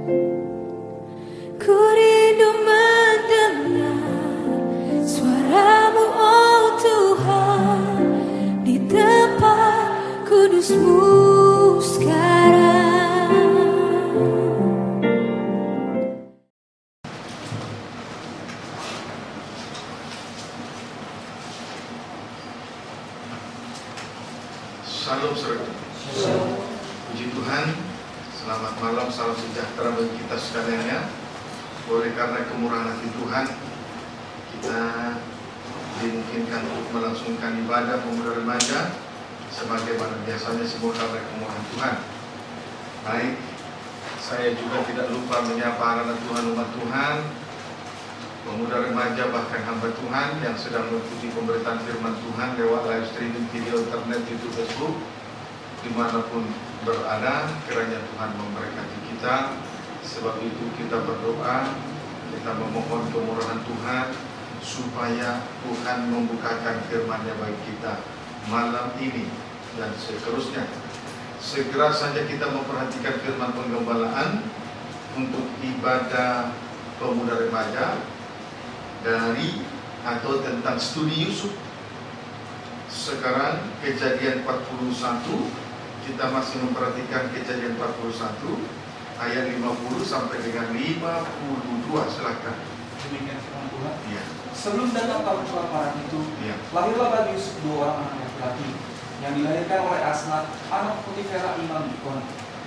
Ku rindu mendengar suaramu, oh Tuhan, di tempat kudusmu sekarang. Salam saudara. Puji Tuhan. Selamat malam, salam sejahtera bagi kita sekalian. Oleh karena kemurahan hati Tuhan, kita dimungkinkan untuk melangsungkan ibadah pemuda remaja sebagaimana biasanya, semua karena kemurahan Tuhan. Baik, saya juga tidak lupa menyapa anak Tuhan, umat Tuhan, pemuda remaja, bahkan hamba Tuhan yang sedang mengikuti pemberitaan firman Tuhan lewat live streaming video internet, YouTube, Facebook, dimanapun berada. Kiranya Tuhan memberkati kita. Sebab itu kita berdoa, kita memohon kemurahan Tuhan supaya Tuhan membukakan firman-Nya bagi kita malam ini dan seterusnya. Segera saja kita memperhatikan firman penggembalaan untuk ibadah pemuda remaja dari atau tentang studi Yusuf. Sekarang Kejadian 41, kita masih memperhatikan Kejadian 41 ayat 50 sampai dengan 52. Silakan. Demikian firman Tuhan. Ya. Sebelum datang tahun kelaparan itu, Ya. lahirlah bagi Yusuf 2 orang anak laki-laki yang dilahirkan oleh Asnat, anak Potifera imam Dikon.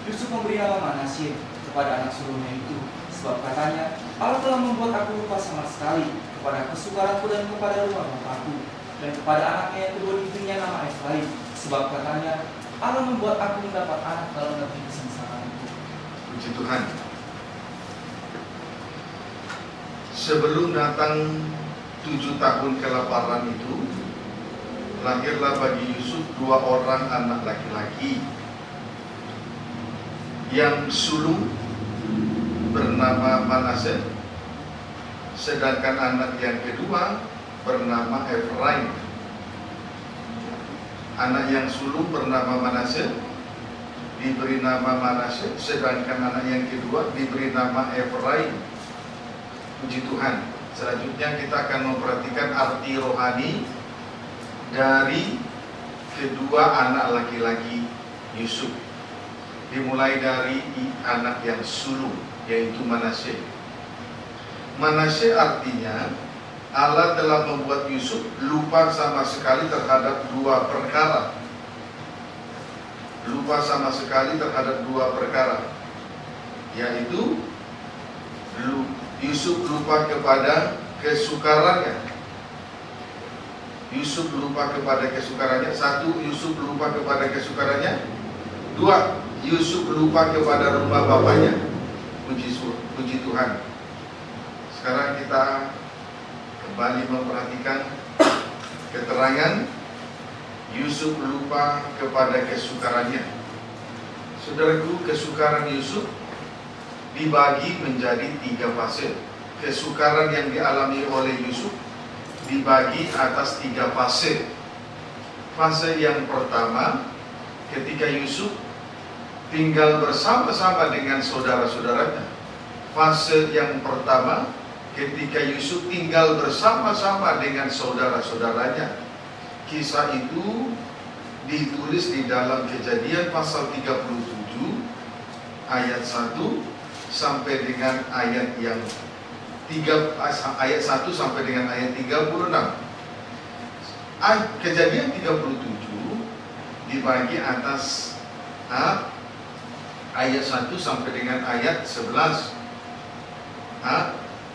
Yusuf memberi nama Manasye kepada anak sulungnya itu, sebab katanya, Allah telah membuat aku lupa sama sekali kepada kesukaranku dan kepada rumah bapakku, dan kepada anaknya yang kedua diberinya nama Efraim, sebab katanya, Allah membuat aku mendapat anak dalam negeri kesengsaraan itu. Puji Tuhan. Sebelum datang 7 tahun kelaparan itu, lahirlah bagi Yusuf 2 orang anak laki-laki. Yang sulung bernama Manasye, sedangkan anak yang kedua bernama Efraim. Anak yang sulung bernama Manasye diberi nama Manasye, sedangkan anak yang kedua diberi nama Efraim. Puji Tuhan. Selanjutnya kita akan memperhatikan arti rohani dari kedua anak laki-laki Yusuf. Dimulai dari anak yang sulung, yaitu Manasye. Manasye artinya Allah telah membuat Yusuf lupa sama sekali terhadap 2 perkara. Lupa sama sekali terhadap 2 perkara, yaitu Yusuf lupa kepada kesukarannya. Yusuf lupa kepada kesukarannya. 1. Yusuf lupa kepada kesukarannya. 2. Yusuf lupa kepada rumah bapaknya. Puji Tuhan. Sekarang kita kembali memperhatikan keterangan Yusuf lupa kepada kesukarannya. Saudaraku, kesukaran Yusuf dibagi menjadi 3 fase. Kesukaran yang dialami oleh Yusuf dibagi atas 3 fase. Fase yang pertama, ketika Yusuf tinggal bersama-sama dengan saudara-saudaranya. Fase yang pertama, ketika Yusuf tinggal bersama-sama dengan saudara-saudaranya. Kisah itu ditulis di dalam Kejadian pasal 37 ayat 1 sampai dengan ayat yang ayat 1 sampai dengan ayat 36. Kejadian 37 dibagi atas ayat 1 sampai dengan ayat 11.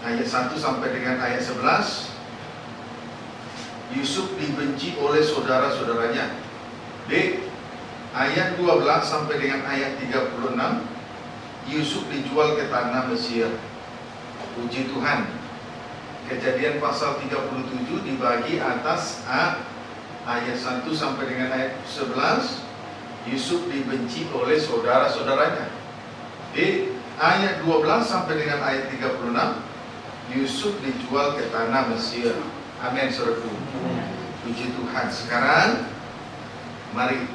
Ayat 1 sampai dengan ayat 11. Yusuf dibenci oleh saudara-saudaranya. B. Ayat 12 sampai dengan ayat 36. Yusuf dijual ke tanah Mesir. Puji Tuhan. Kejadian pasal 37 dibagi atas ayat 1 sampai dengan ayat 11. Yusuf dibenci oleh saudara-saudaranya. D. Ayat 12 sampai dengan ayat 36. Yusuf dijual ke tanah Mesir. Amin, saudaraku. Puji Tuhan. Sekarang mari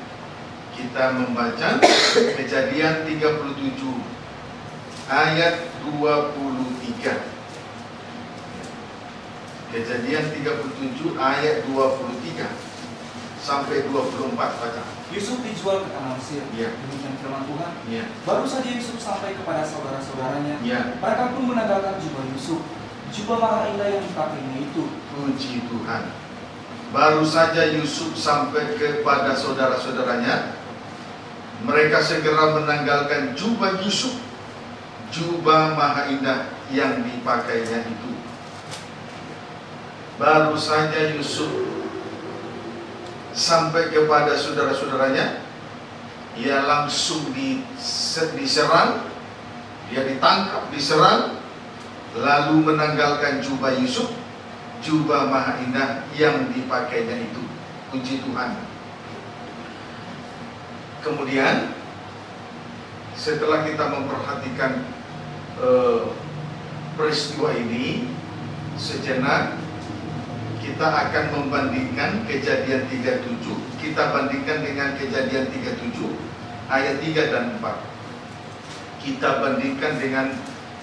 kita membaca Kejadian 37 ayat 23. Kejadian 37 ayat 23 sampai 24 baca. Yusuf dijual ke tanah Mesir. Ya. Demikian firman Tuhan. Ya. Baru saja Yusuf sampai kepada saudara-saudaranya. Ya. Mereka pun menanggalkan jubah Yusuf, jubah mahal indah yang dipakainya itu. Puji Tuhan. Baru saja Yusuf sampai kepada saudara-saudaranya, mereka segera menanggalkan jubah Yusuf, jubah maha indah yang dipakainya itu. Baru saja Yusuf sampai kepada saudara-saudaranya, ia langsung diserang, dia ditangkap, diserang, lalu menanggalkan jubah Yusuf, jubah maha indah yang dipakainya itu. Puji Tuhan. Kemudian setelah kita memperhatikan peristiwa ini sejenak, kita akan membandingkan Kejadian 37. Kita bandingkan dengan Kejadian 37 ayat 3 dan 4. Kita bandingkan dengan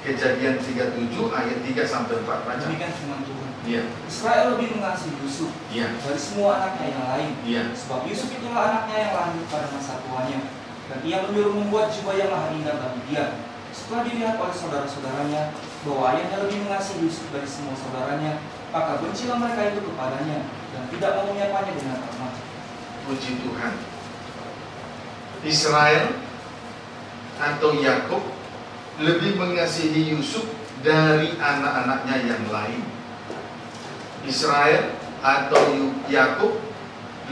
Kejadian 37 ayat 3 sampai 4. Baca. Demikian firman Tuhan. Ya. Israel lebih mengasihi Yusuf dari semua anaknya yang lain. Sebab Yusuf itulah anaknya yang lahir pada masa tuanya, dan ia menyuruh membuat jubah yang maha indah bagi dia. Setelah dilihat oleh saudara-saudaranya bahwa ayahnya lebih mengasihi Yusuf dari semua saudaranya, maka bencilah mereka itu kepadanya dan tidak mau menyapanya dengan rahmat. Puji Tuhan. Israel atau Yakub lebih mengasihi Yusuf dari anak-anaknya yang lain. Israel atau Yakub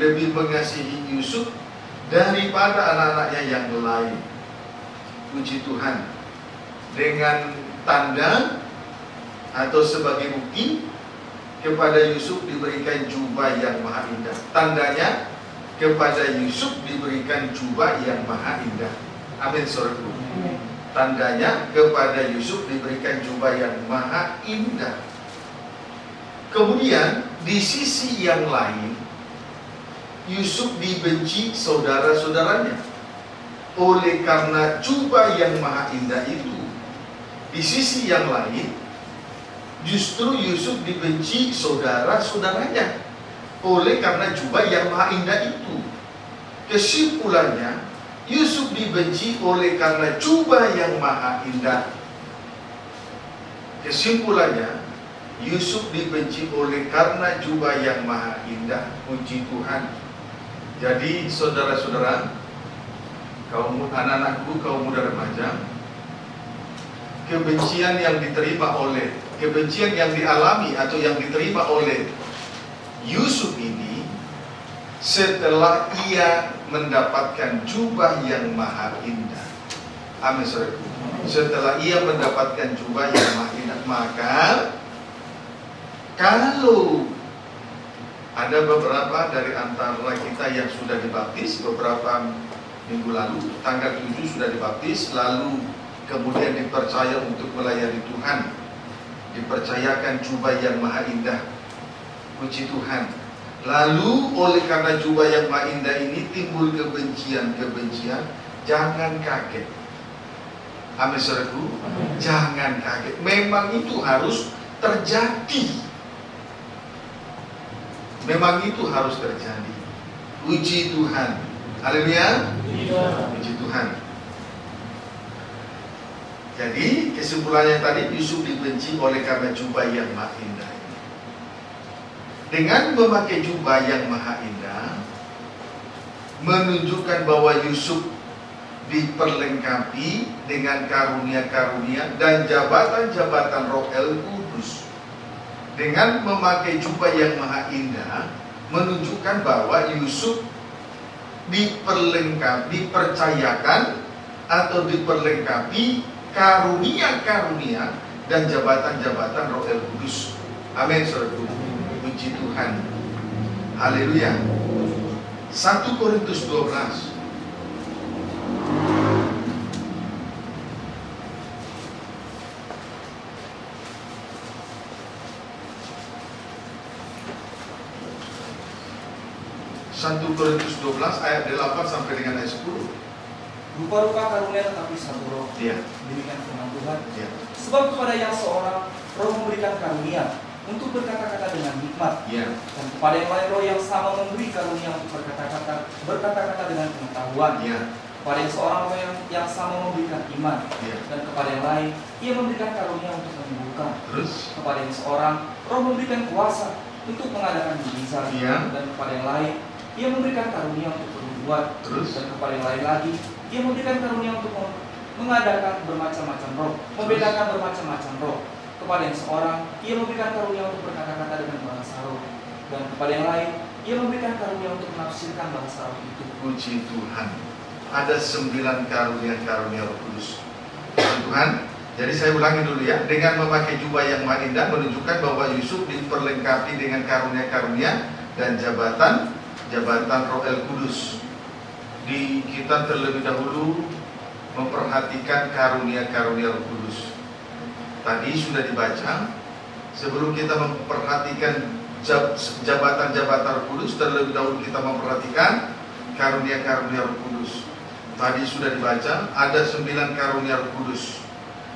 lebih mengasihi Yusuf daripada anak-anaknya yang lain. Puji Tuhan. Dengan tanda atau sebagai bukti, kepada Yusuf diberikan jubah yang maha indah. Tandanya, kepada Yusuf diberikan jubah yang maha indah. Amin, saudaraku. Tandanya, kepada Yusuf diberikan jubah yang maha indah. Kemudian di sisi yang lain, Yusuf dibenci saudara-saudaranya oleh karena jubah yang maha indah itu. Di sisi yang lain, justru Yusuf dibenci saudara-saudaranya oleh karena jubah yang maha indah itu. Kesimpulannya, Yusuf dibenci oleh karena jubah yang maha indah. Kesimpulannya, Yusuf dibenci oleh karena jubah yang maha indah. Puji Tuhan. Jadi saudara-saudara, kaum anak-anakku, kaum muda remaja, kebencian yang dialami atau yang diterima oleh Yusuf ini setelah ia mendapatkan jubah yang maha indah. Amin, saudaraku. Setelah ia mendapatkan jubah yang maha indah, maka kalau ada beberapa dari antara kita yang sudah dibaptis beberapa minggu lalu, tanggal 7 sudah dibaptis, lalu kemudian dipercaya untuk melayani Tuhan, dipercayakan jubah yang maha indah. Puji Tuhan. Lalu oleh karena jubah yang maha indah ini timbul kebencian-kebencian, jangan kaget. Amin, saudaraku. Jangan kaget. Memang itu harus terjadi. Memang itu harus terjadi. Puji Tuhan. Haleluya. Puji Tuhan. Jadi kesimpulannya tadi, Yusuf dibenci oleh karena jubah yang maha indah. Dengan memakai jubah yang maha indah, menunjukkan bahwa Yusuf diperlengkapi dengan karunia-karunia dan jabatan-jabatan Roh El Kudus. Dengan memakai jubah yang maha indah, menunjukkan bahwa Yusuf dipercayakan atau diperlengkapi karunia-karunia dan jabatan-jabatan Roh El Kudus. Amin, saudaraku. Puji Tuhan. Haleluya. 1 Korintus 12. Satu Korintus 12 ayat 8 sampai dengan ayat 10. Rupa-rupa karunia tetapi satu roh. Iya. Demikian firman Tuhan. Iya. Sebab kepada yang seorang roh memberikan karunia untuk berkata-kata dengan hikmat, Iya. dan kepada yang lain roh yang sama memberi karunia untuk berkata-kata dengan pengetahuan. Iya. Kepada yang seorang roh yang sama memberikan iman, Iya. dan kepada yang lain ia memberikan karunia untuk menyembuhkan. Terus? Kepada yang seorang roh memberikan kuasa untuk mengadakan mujizat, Iya. dan kepada yang lain ia memberikan karunia untuk bernubuat. Terus? Dan kepada yang lain lagi ia memberikan karunia untuk mengadakan bermacam-macam roh, membedakan bermacam-macam roh. Kepada yang seorang ia memberikan karunia untuk berkata-kata dengan bahasa roh, dan kepada yang lain ia memberikan karunia untuk menafsirkan bahasa roh itu. Puji Tuhan. Ada 9 karunia Roh Kudus. Puji Tuhan. Jadi saya ulangi dulu ya. Dengan memakai jubah yang maha indah menunjukkan bahwa Yusuf diperlengkapi dengan karunia-karunia dan jabatan Roh El Kudus. Kita terlebih dahulu memperhatikan karunia-karunia Roh Kudus. Tadi sudah dibaca. Sebelum kita memperhatikan jabatan-jabatan Roh Kudus, terlebih dahulu kita memperhatikan karunia-karunia Roh Kudus. Tadi sudah dibaca, ada 9 karunia Roh Kudus.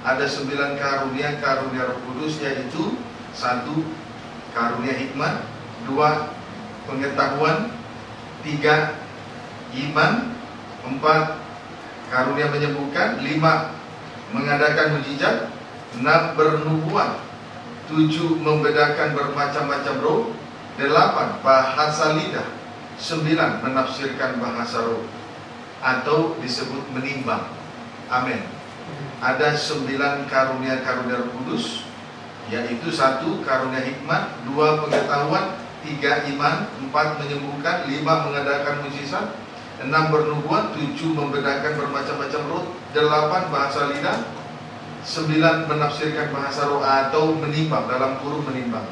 Ada 9 karunia Roh Kudus, yaitu 1. Karunia hikmat, 2. Pengetahuan, 3. Iman, 4. Karunia menyembuhkan, 5. Mengadakan mujizat, 6. Bernubuat, 7. Membedakan bermacam-macam roh, 8. Bahasa lidah, 9. Menafsirkan bahasa roh atau disebut menimbang. Amin. Ada 9 karunia-karunia Roh Kudus, yaitu 1. Karunia hikmat, 2. Pengetahuan, 3. Iman, 4. Menyembuhkan, 5. Mengadakan mujizat, 6. Bernubuat, 7. Membedakan bermacam-macam roh, 8. Bahasa lidah, 9. Menafsirkan bahasa roh atau menimbang, dalam kurung menimbang.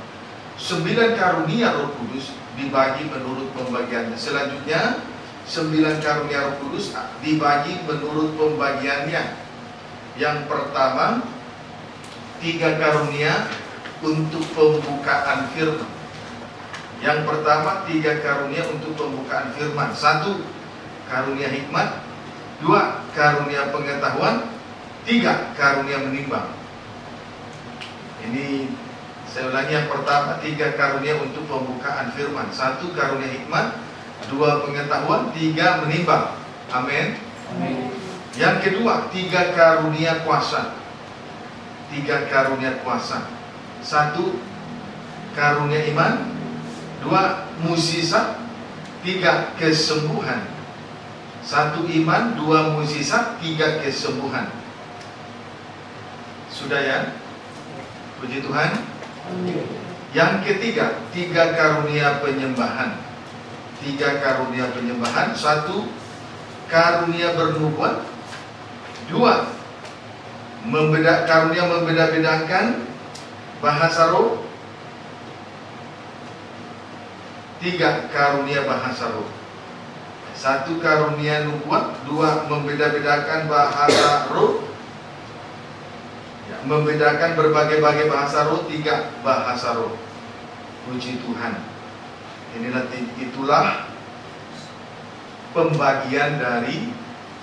9 karunia Roh Kudus dibagi menurut pembagiannya. Selanjutnya 9 karunia Roh Kudus dibagi menurut pembagiannya. Yang pertama, 3 karunia untuk pembukaan firman. Yang pertama, 3 karunia untuk pembukaan firman. 1. Karunia hikmat, 2. Karunia pengetahuan, 3. Karunia menimbang. Ini saya ulangi, yang pertama 3 karunia untuk pembukaan firman. 1. Karunia hikmat, 2. Pengetahuan, 3. Menimbang. Amin. Amin. Yang kedua, 3 karunia kuasa. 3 karunia kuasa. 1. Karunia iman, 2. Mukjizat, 3. Kesembuhan. 1 iman, 2 mukjizat, 3 kesembuhan. Sudah ya? Puji Tuhan. Yang ketiga, 3 karunia penyembahan. 3 karunia penyembahan. 1. Karunia bernubuat, 2. Karunia membeda-bedakan bahasa roh, 3. Karunia bahasa roh. 1. Karunia nubuat, 2. Membeda-bedakan bahasa roh, membedakan berbagai-bagai bahasa roh, 3. Bahasa roh. Puji Tuhan. Itulah pembagian dari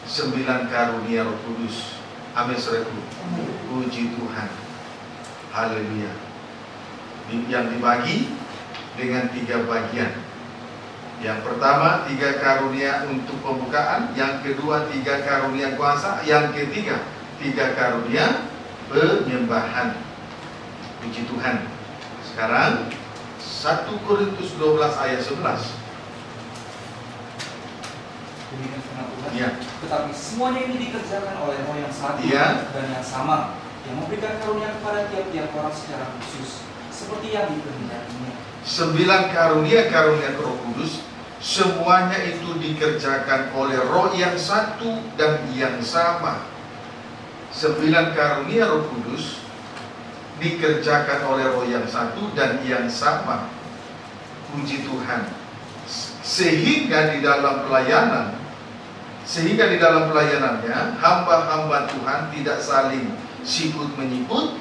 9 karunia Roh Kudus. Amin, saudaraku. Puji Tuhan. Haleluya. Yang dibagi dengan 3 bagian. Yang pertama 3 karunia untuk pembukaan, yang kedua 3 karunia kuasa, yang ketiga 3 karunia penyembahan. Puji Tuhan. Sekarang 1 Korintus 12 ayat 11. Demikian firman Tuhan. Ya. Tetapi semuanya ini dikerjakan oleh Roh yang satu dan yang sama, yang memberikan karunia kepada tiap-tiap orang secara khusus, seperti yang dikehendakinya. 9 karunia-karunia Roh Kudus, semuanya itu dikerjakan oleh Roh yang satu dan yang sama. 9 karunia Roh Kudus dikerjakan oleh Roh yang satu dan yang sama. Puji Tuhan. Sehingga di dalam pelayanannya hamba-hamba Tuhan tidak saling sikut menyikut,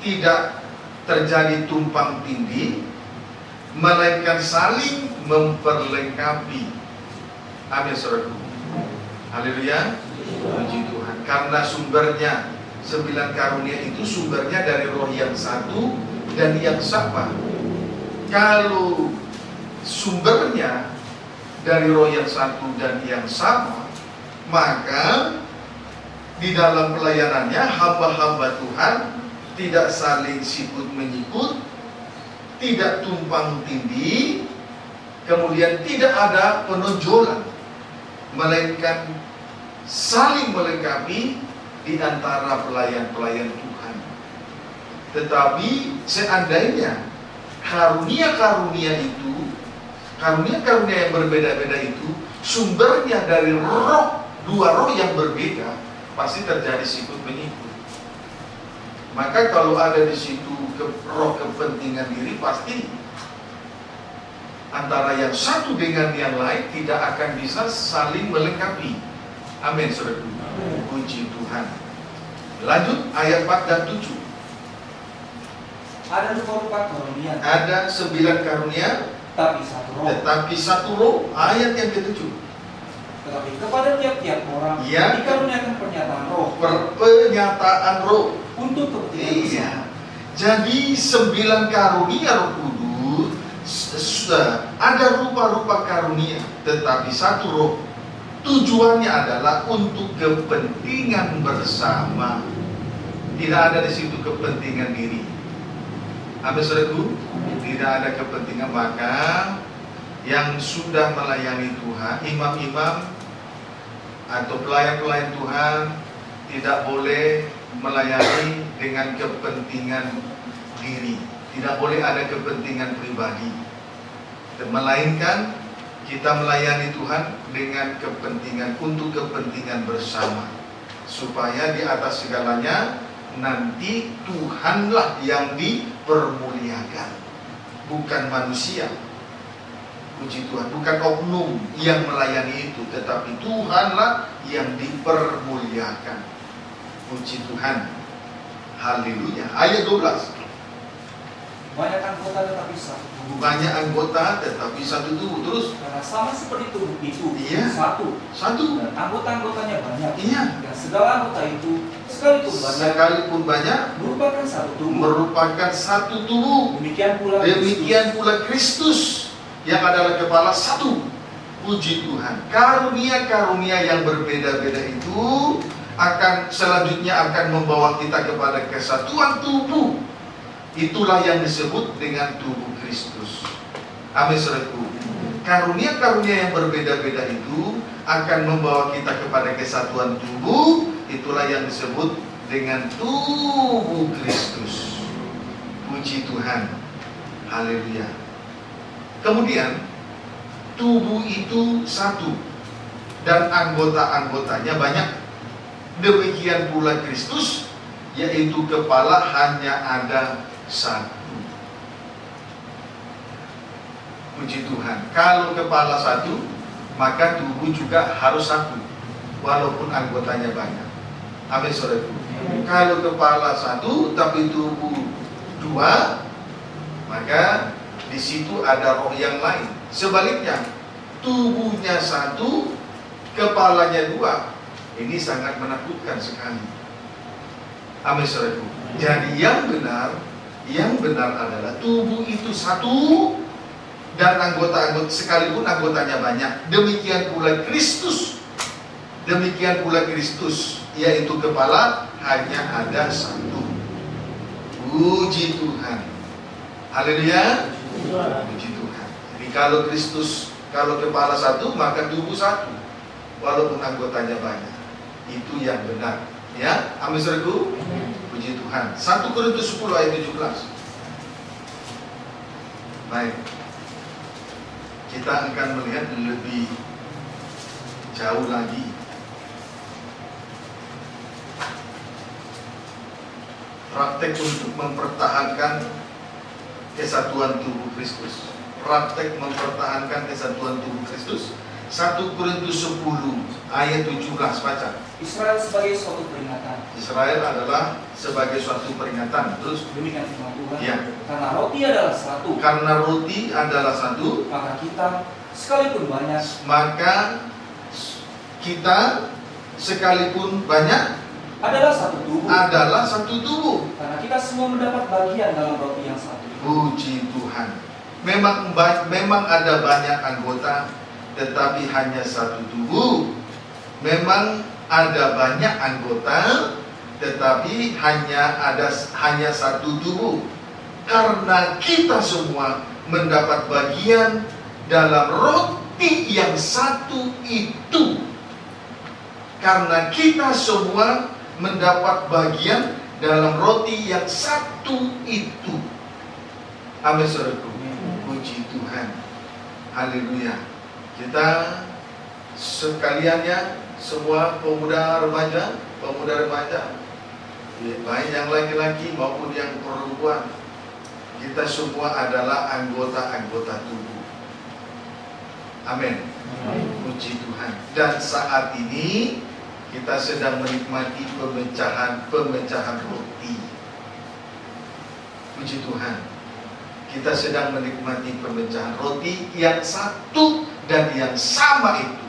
tidak terjadi tumpang tindih, melainkan saling memperlengkapi. Amin, saudaraku. Haleluya. Puji Tuhan. Karena sumbernya 9 karunia itu sumbernya dari roh yang satu dan yang sama. Kalau sumbernya dari roh yang satu dan yang sama, maka di dalam pelayanannya hamba-hamba Tuhan tidak saling sikut menyikut, tidak tumpang tindih, kemudian tidak ada penonjolan, melainkan saling melengkapi di antara pelayan-pelayan Tuhan. Tetapi seandainya karunia-karunia itu, karunia-karunia yang berbeda-beda itu sumbernya dari roh, dua roh yang berbeda, pasti terjadi sikut menyikut. Maka kalau ada di situ roh kepentingan diri, pasti antara yang satu dengan yang lain tidak akan bisa saling melengkapi. Amin, saudara. Puji Tuhan. Lanjut ayat 4 dan 7. Ada rupa-rupa karunia. Ada 9 karunia, tetapi satu roh. Ayat yang ke-7. Tetapi kepada tiap-tiap orang dikaruniakan pernyataan roh. Pernyataan roh Untuk kepentingan. Jadi 9 karunia Roh Kudus, ada rupa-rupa karunia, tetapi satu roh. Tujuannya adalah untuk kepentingan bersama. Tidak ada di situ kepentingan diri. Amin, saudaraku. Tidak ada kepentingan. Maka yang sudah melayani Tuhan, imam-imam atau pelayan-pelayan Tuhan, tidak boleh melayani dengan kepentingan diri. Tidak boleh ada kepentingan pribadi. Melainkan kita melayani Tuhan dengan kepentingan, untuk kepentingan bersama, supaya di atas segalanya nanti Tuhanlah yang dipermuliakan, bukan manusia. Puji Tuhan. Bukan oknum yang melayani itu, tetapi Tuhanlah yang dipermuliakan. Puji Tuhan. Haleluya. Ayat 12. Banyak anggota tetapi satu tubuh. Banyak anggota tetapi satu tubuh. Terus, karena sama seperti tubuh itu, iya, satu. Dan anggota-anggotanya banyak. Iya. Dan segala anggota itu sekalipun banyak merupakan satu tubuh. Demikian pula Kristus yang adalah kepala satu. Puji Tuhan. Karunia-karunia yang berbeda-beda itu selanjutnya akan membawa kita kepada kesatuan tubuh. Itulah yang disebut dengan tubuh Kristus. Amin, saudaraku. Karunia-karunia yang berbeda-beda itu akan membawa kita kepada kesatuan tubuh. Itulah yang disebut dengan tubuh Kristus. Puji Tuhan. Haleluya. Kemudian tubuh itu satu dan anggota-anggotanya banyak. Demikian pula Kristus, yaitu kepala hanya ada satu. Puji Tuhan. Kalau kepala satu, maka tubuh juga harus satu, walaupun anggotanya banyak. Amin, saudaraku. Kalau kepala satu tapi tubuh dua, maka di situ ada roh yang lain. Sebaliknya, tubuhnya satu, kepalanya dua. Ini sangat menakutkan sekali. Amin, saudaraku. Jadi yang benar adalah tubuh itu satu dan anggota-anggota sekalipun anggotanya banyak. Demikian pula Kristus. Yaitu kepala hanya ada satu. Puji Tuhan. Haleluya. Puji Tuhan. Jadi kalau kepala satu, maka tubuh satu, walaupun anggotanya banyak. Itu yang benar. Ya, amin, saudaraku. Puji Tuhan. 1 Korintus 10 ayat 17. Baik. Kita akan melihat lebih jauh lagi. Praktek untuk mempertahankan kesatuan tubuh Kristus. Praktek mempertahankan kesatuan tubuh Kristus. 1 Korintus 10 ayat 17, baca. Israel sebagai suatu peringatan. Israel adalah sebagai suatu peringatan. Terus demikian firman Tuhan. Ya. Karena roti adalah satu. Maka kita sekalipun banyak. Maka kita sekalipun banyak adalah satu tubuh. Karena kita semua mendapat bagian dalam roti yang satu. Puji Tuhan. Memang ada banyak anggota, tetapi hanya satu tubuh. Memang ada banyak anggota, tetapi hanya satu tubuh. Karena kita semua mendapat bagian dalam roti yang satu itu. Karena kita semua mendapat bagian dalam roti yang satu itu. Amin, saudaraku. Puji Tuhan. Haleluya. Kita sekaliannya, semua pemuda remaja, baik yang laki-laki maupun yang perempuan, kita semua adalah anggota-anggota tubuh. Amin. Puji Tuhan. Dan saat ini kita sedang menikmati pemecahan roti. Puji Tuhan. Kita sedang menikmati pemecahan roti yang satu dan yang sama itu.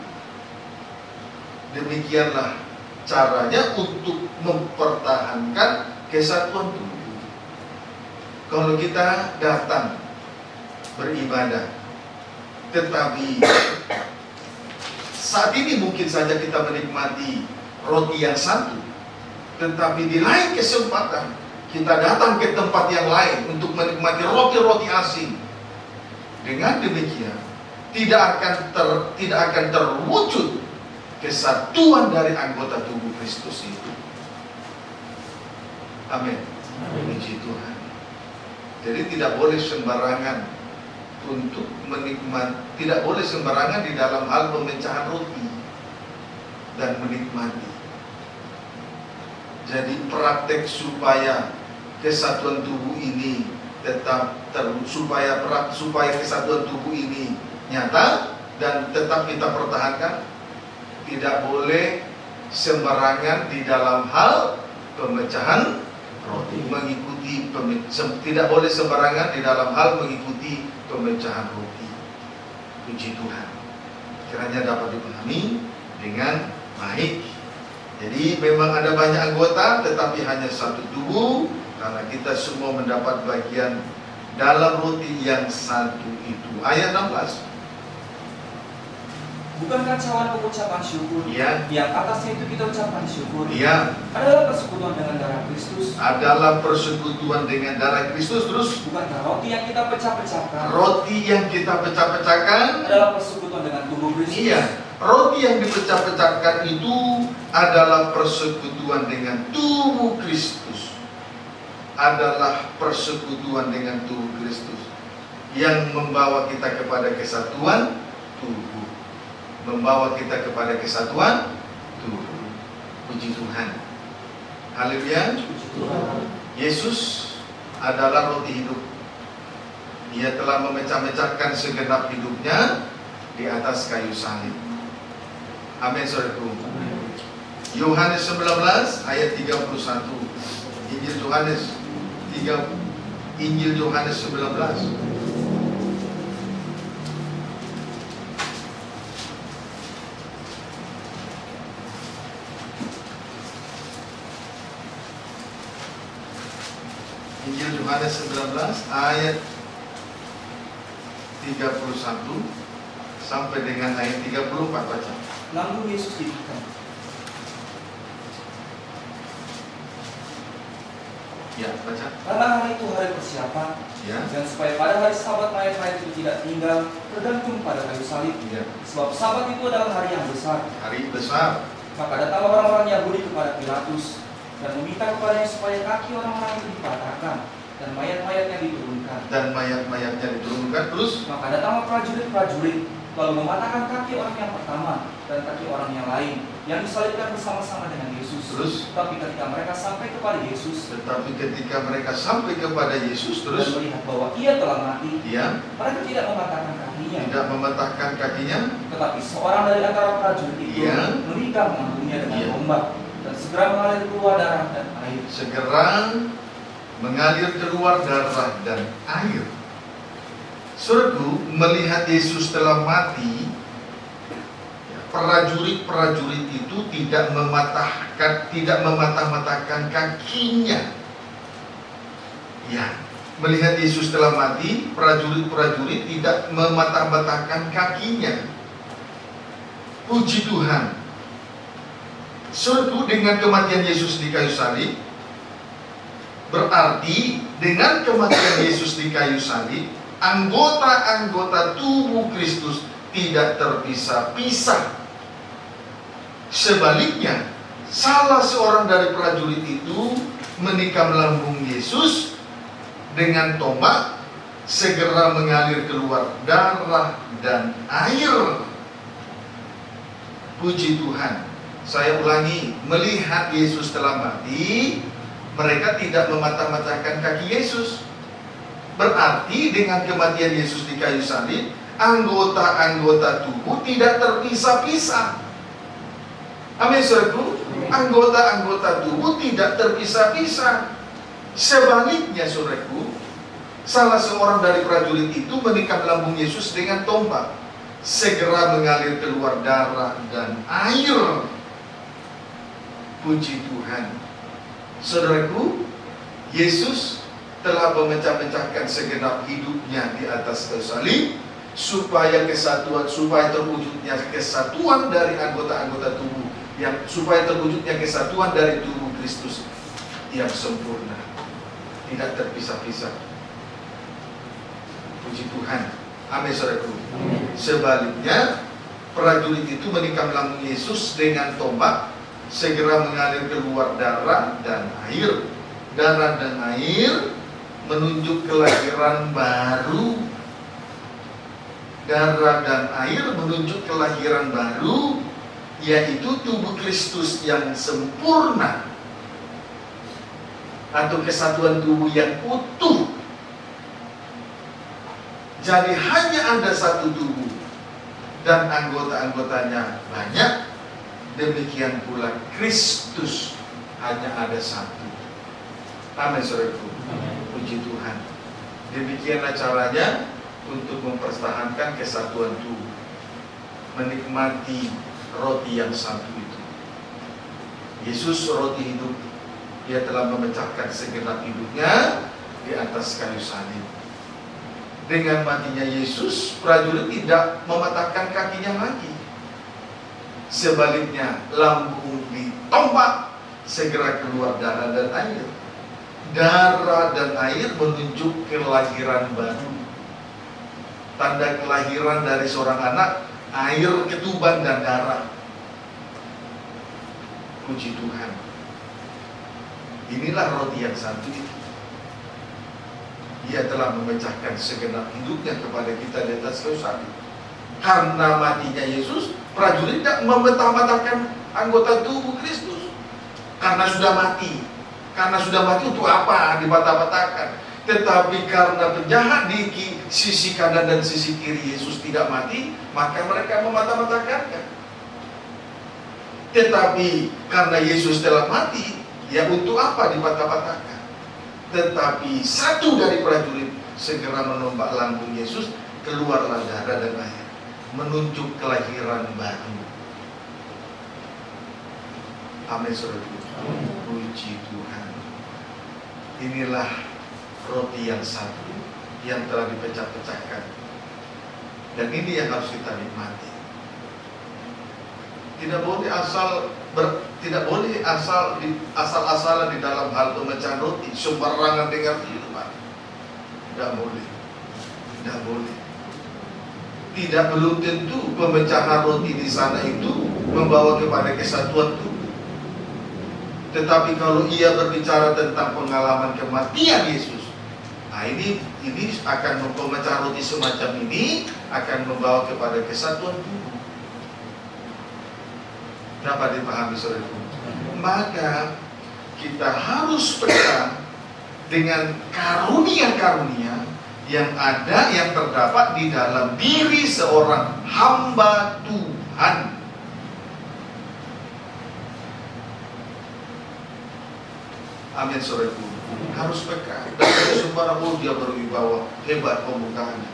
Demikianlah caranya untuk mempertahankan kesatuan tubuh. Kalau kita datang beribadah, tetapi saat ini mungkin saja kita menikmati roti yang satu, tetapi di lain kesempatan kita datang ke tempat yang lain untuk menikmati roti-roti asing. Dengan demikian tidak akan terwujud kesatuan dari anggota tubuh Kristus itu. Amin. Puji Tuhan. Jadi tidak boleh sembarangan untuk menikmati, tidak boleh sembarangan di dalam hal pemecahan roti dan menikmati. Jadi praktek supaya kesatuan tubuh ini tetap supaya kesatuan tubuh ini nyata dan tetap kita pertahankan, tidak boleh sembarangan di dalam hal pemecahan roti, tidak boleh sembarangan di dalam hal mengikuti pemecahan roti. Puji Tuhan. Kiranya dapat dipahami dengan baik. Jadi memang ada banyak anggota, tetapi hanya satu tubuh, karena kita semua mendapat bagian dalam roti yang satu itu. Ayat 16. Bukankah cawan pengucapan syukur yang atasnya itu kita ucapkan syukur adalah persekutuan dengan darah Kristus? Adalah persekutuan dengan darah Kristus. Terus, bukankah roti yang kita pecah-pecahkan adalah persekutuan dengan tubuh Kristus? Iya, roti yang dipecah-pecahkan itu adalah persekutuan dengan tubuh Kristus. Adalah persekutuan dengan tubuh Kristus yang membawa kita kepada kesatuan tubuh. Membawa kita kepada kesatuan tubuh. Puji Tuhan. Haleluya. Yesus adalah roti hidup. Dia telah memecah-mecahkan segenap hidupnya di atas kayu salib. Amin, saudaraku. Yohanes 19 ayat 31. Injil Yohanes 19. Injil Yohanes 19 ayat 31 sampai dengan ayat 34, baca. Lalu Yesus diberikan. Ya, baca. Karena hari itu hari persiapan, dan supaya pada hari Sabat mayat-mayat itu tidak tinggal tergantung pada kayu salib. Sebab Sabat itu adalah hari yang besar. Hari besar. Maka datang orang-orang Yahudi kepada Pilatus dan meminta kepadanya supaya kaki orang-orang itu dipatahkan dan mayat-mayatnya diturunkan. Terus, maka datanglah prajurit-prajurit lalu mematahkan kaki orang yang pertama dan kaki orang yang lain yang disalibkan bersama-sama dengan Yesus. Terus, tetapi ketika mereka sampai kepada Yesus, terus, dan melihat bahwa ia telah mati, mereka tidak mematahkan kakinya. Tetapi seorang dari antara prajurit itu menikam mengambilnya dengan tombak. Dan segera mengalir keluar darah dan air. Saudaraku, melihat Yesus telah mati, prajurit-prajurit itu tidak mematah-matahkan kakinya. Ya, melihat Yesus telah mati, prajurit-prajurit tidak mematah-matahkan kakinya. Puji Tuhan. Saudaraku, dengan kematian Yesus di kayu salib, berarti dengan kematian Yesus di kayu salib, anggota-anggota tubuh Kristus tidak terpisah-pisah. Sebaliknya, salah seorang dari prajurit itu menikam lambung Yesus dengan tombak, segera mengalir keluar darah dan air. Puji Tuhan. Saya ulangi, melihat Yesus telah mati, mereka tidak mematah-matahkan kaki Yesus. Berarti dengan kematian Yesus di kayu salib, anggota-anggota tubuh tidak terpisah-pisah. Amin, saudaraku. Anggota-anggota tubuh tidak terpisah-pisah. Sebaliknya, saudaraku, salah seorang dari prajurit itu menikam lambung Yesus dengan tombak, segera mengalir keluar darah dan air. Puji Tuhan. Saudaraku, Yesus telah memecah-mecahkan segenap hidupnya di atas kayu salib, supaya terwujudnya kesatuan dari anggota-anggota tubuh, supaya terwujudnya kesatuan dari tubuh Kristus yang sempurna, tidak terpisah-pisah. Puji Tuhan. Amin, saudaraku. Sebaliknya, prajurit itu menikam lambung Yesus dengan tombak, segera mengalir keluar darah dan air. Darah dan air menunjuk kelahiran baru. Darah dan air menunjuk kelahiran baru, yaitu tubuh Kristus yang sempurna, atau kesatuan tubuh yang utuh. Jadi hanya ada satu tubuh dan anggota-anggotanya banyak. Demikian pula Kristus hanya ada satu. Amin, saudaraku. Puji Tuhan. Demikianlah caranya untuk mempertahankan kesatuan tubuh, menikmati roti yang satu itu. Yesus roti hidup. Dia telah memecahkan segenap hidupnya di atas kayu salib. Dengan matinya Yesus, prajurit tidak mematahkan kakinya lagi. Sebaliknya, lambung ditombak, segera keluar darah dan air. Darah dan air menunjuk kelahiran baru. Tanda kelahiran dari seorang anak, air, ketuban, dan darah. Puji Tuhan. Inilah roti yang satu itu. Dia telah memecahkan segenap hidupnya kepada kita di atas kayu salib. Karena matinya Yesus, prajurit tidak mematah-matahkan anggota tubuh Kristus. Karena sudah mati. Karena sudah mati, untuk apa dimatah-matahkan? Tetapi karena penjahat di sisi kanan dan sisi kiri Yesus tidak mati, maka mereka mematah-matahkannya. Tetapi karena Yesus telah mati, ya untuk apa dimatah-matahkan? Tetapi satu dari prajurit segera menombak lambung Yesus, keluarlah darah dan air, menunjuk kelahiran baru. Amin, saudaraku. Puji Tuhan. Inilah roti yang satu yang telah dipecah-pecahkan, dan ini yang harus kita nikmati. Tidak boleh asal-asalan di dalam hal pemecahan roti, sembarangan dengan firman. Tidak boleh. Tidak boleh. Tidak, belum tentu pemecahan roti di sana itu membawa kepada kesatuan tubuh. Tetapi kalau ia berbicara tentang pengalaman kematian Yesus, nah ini akan, pemecahan roti semacam ini akan membawa kepada kesatuan tubuh. Dapat dipahami, saudaraku? Maka kita harus peka dengan karunia-karunia yang ada, yang terdapat di dalam diri seorang hamba Tuhan. Amin, saudaraku. Harus peka. Dan sembarang dia berwibawa, hebat pembukaannya.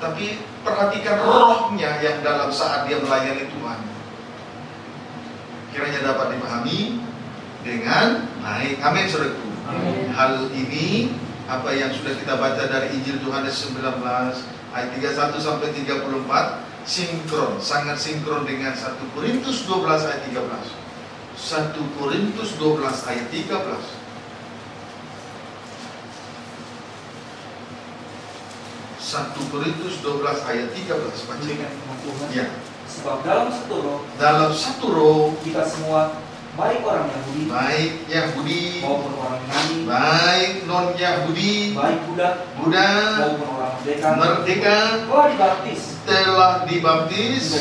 Tapi perhatikan rohnya yang dalam saat dia melayani Tuhan. kiranya dapat dipahami dengan baik. Amin, saudaraku. Hal ini apa yang sudah kita baca dari Injil Yohanes 19 ayat 31 sampai 34 sinkron, sangat sinkron dengan 1 Korintus 12 ayat 13. 1 Korintus 12 ayat 13. 1 Korintus 12 ayat 13. Dengan firman Tuhan. Ya. Sebab dalam satu roh kita semua, baik orang Yahudi, baik Yahudi maupun orang Yunani, baik non Yahudi, baik budak maupun orang merdeka, telah dibaptis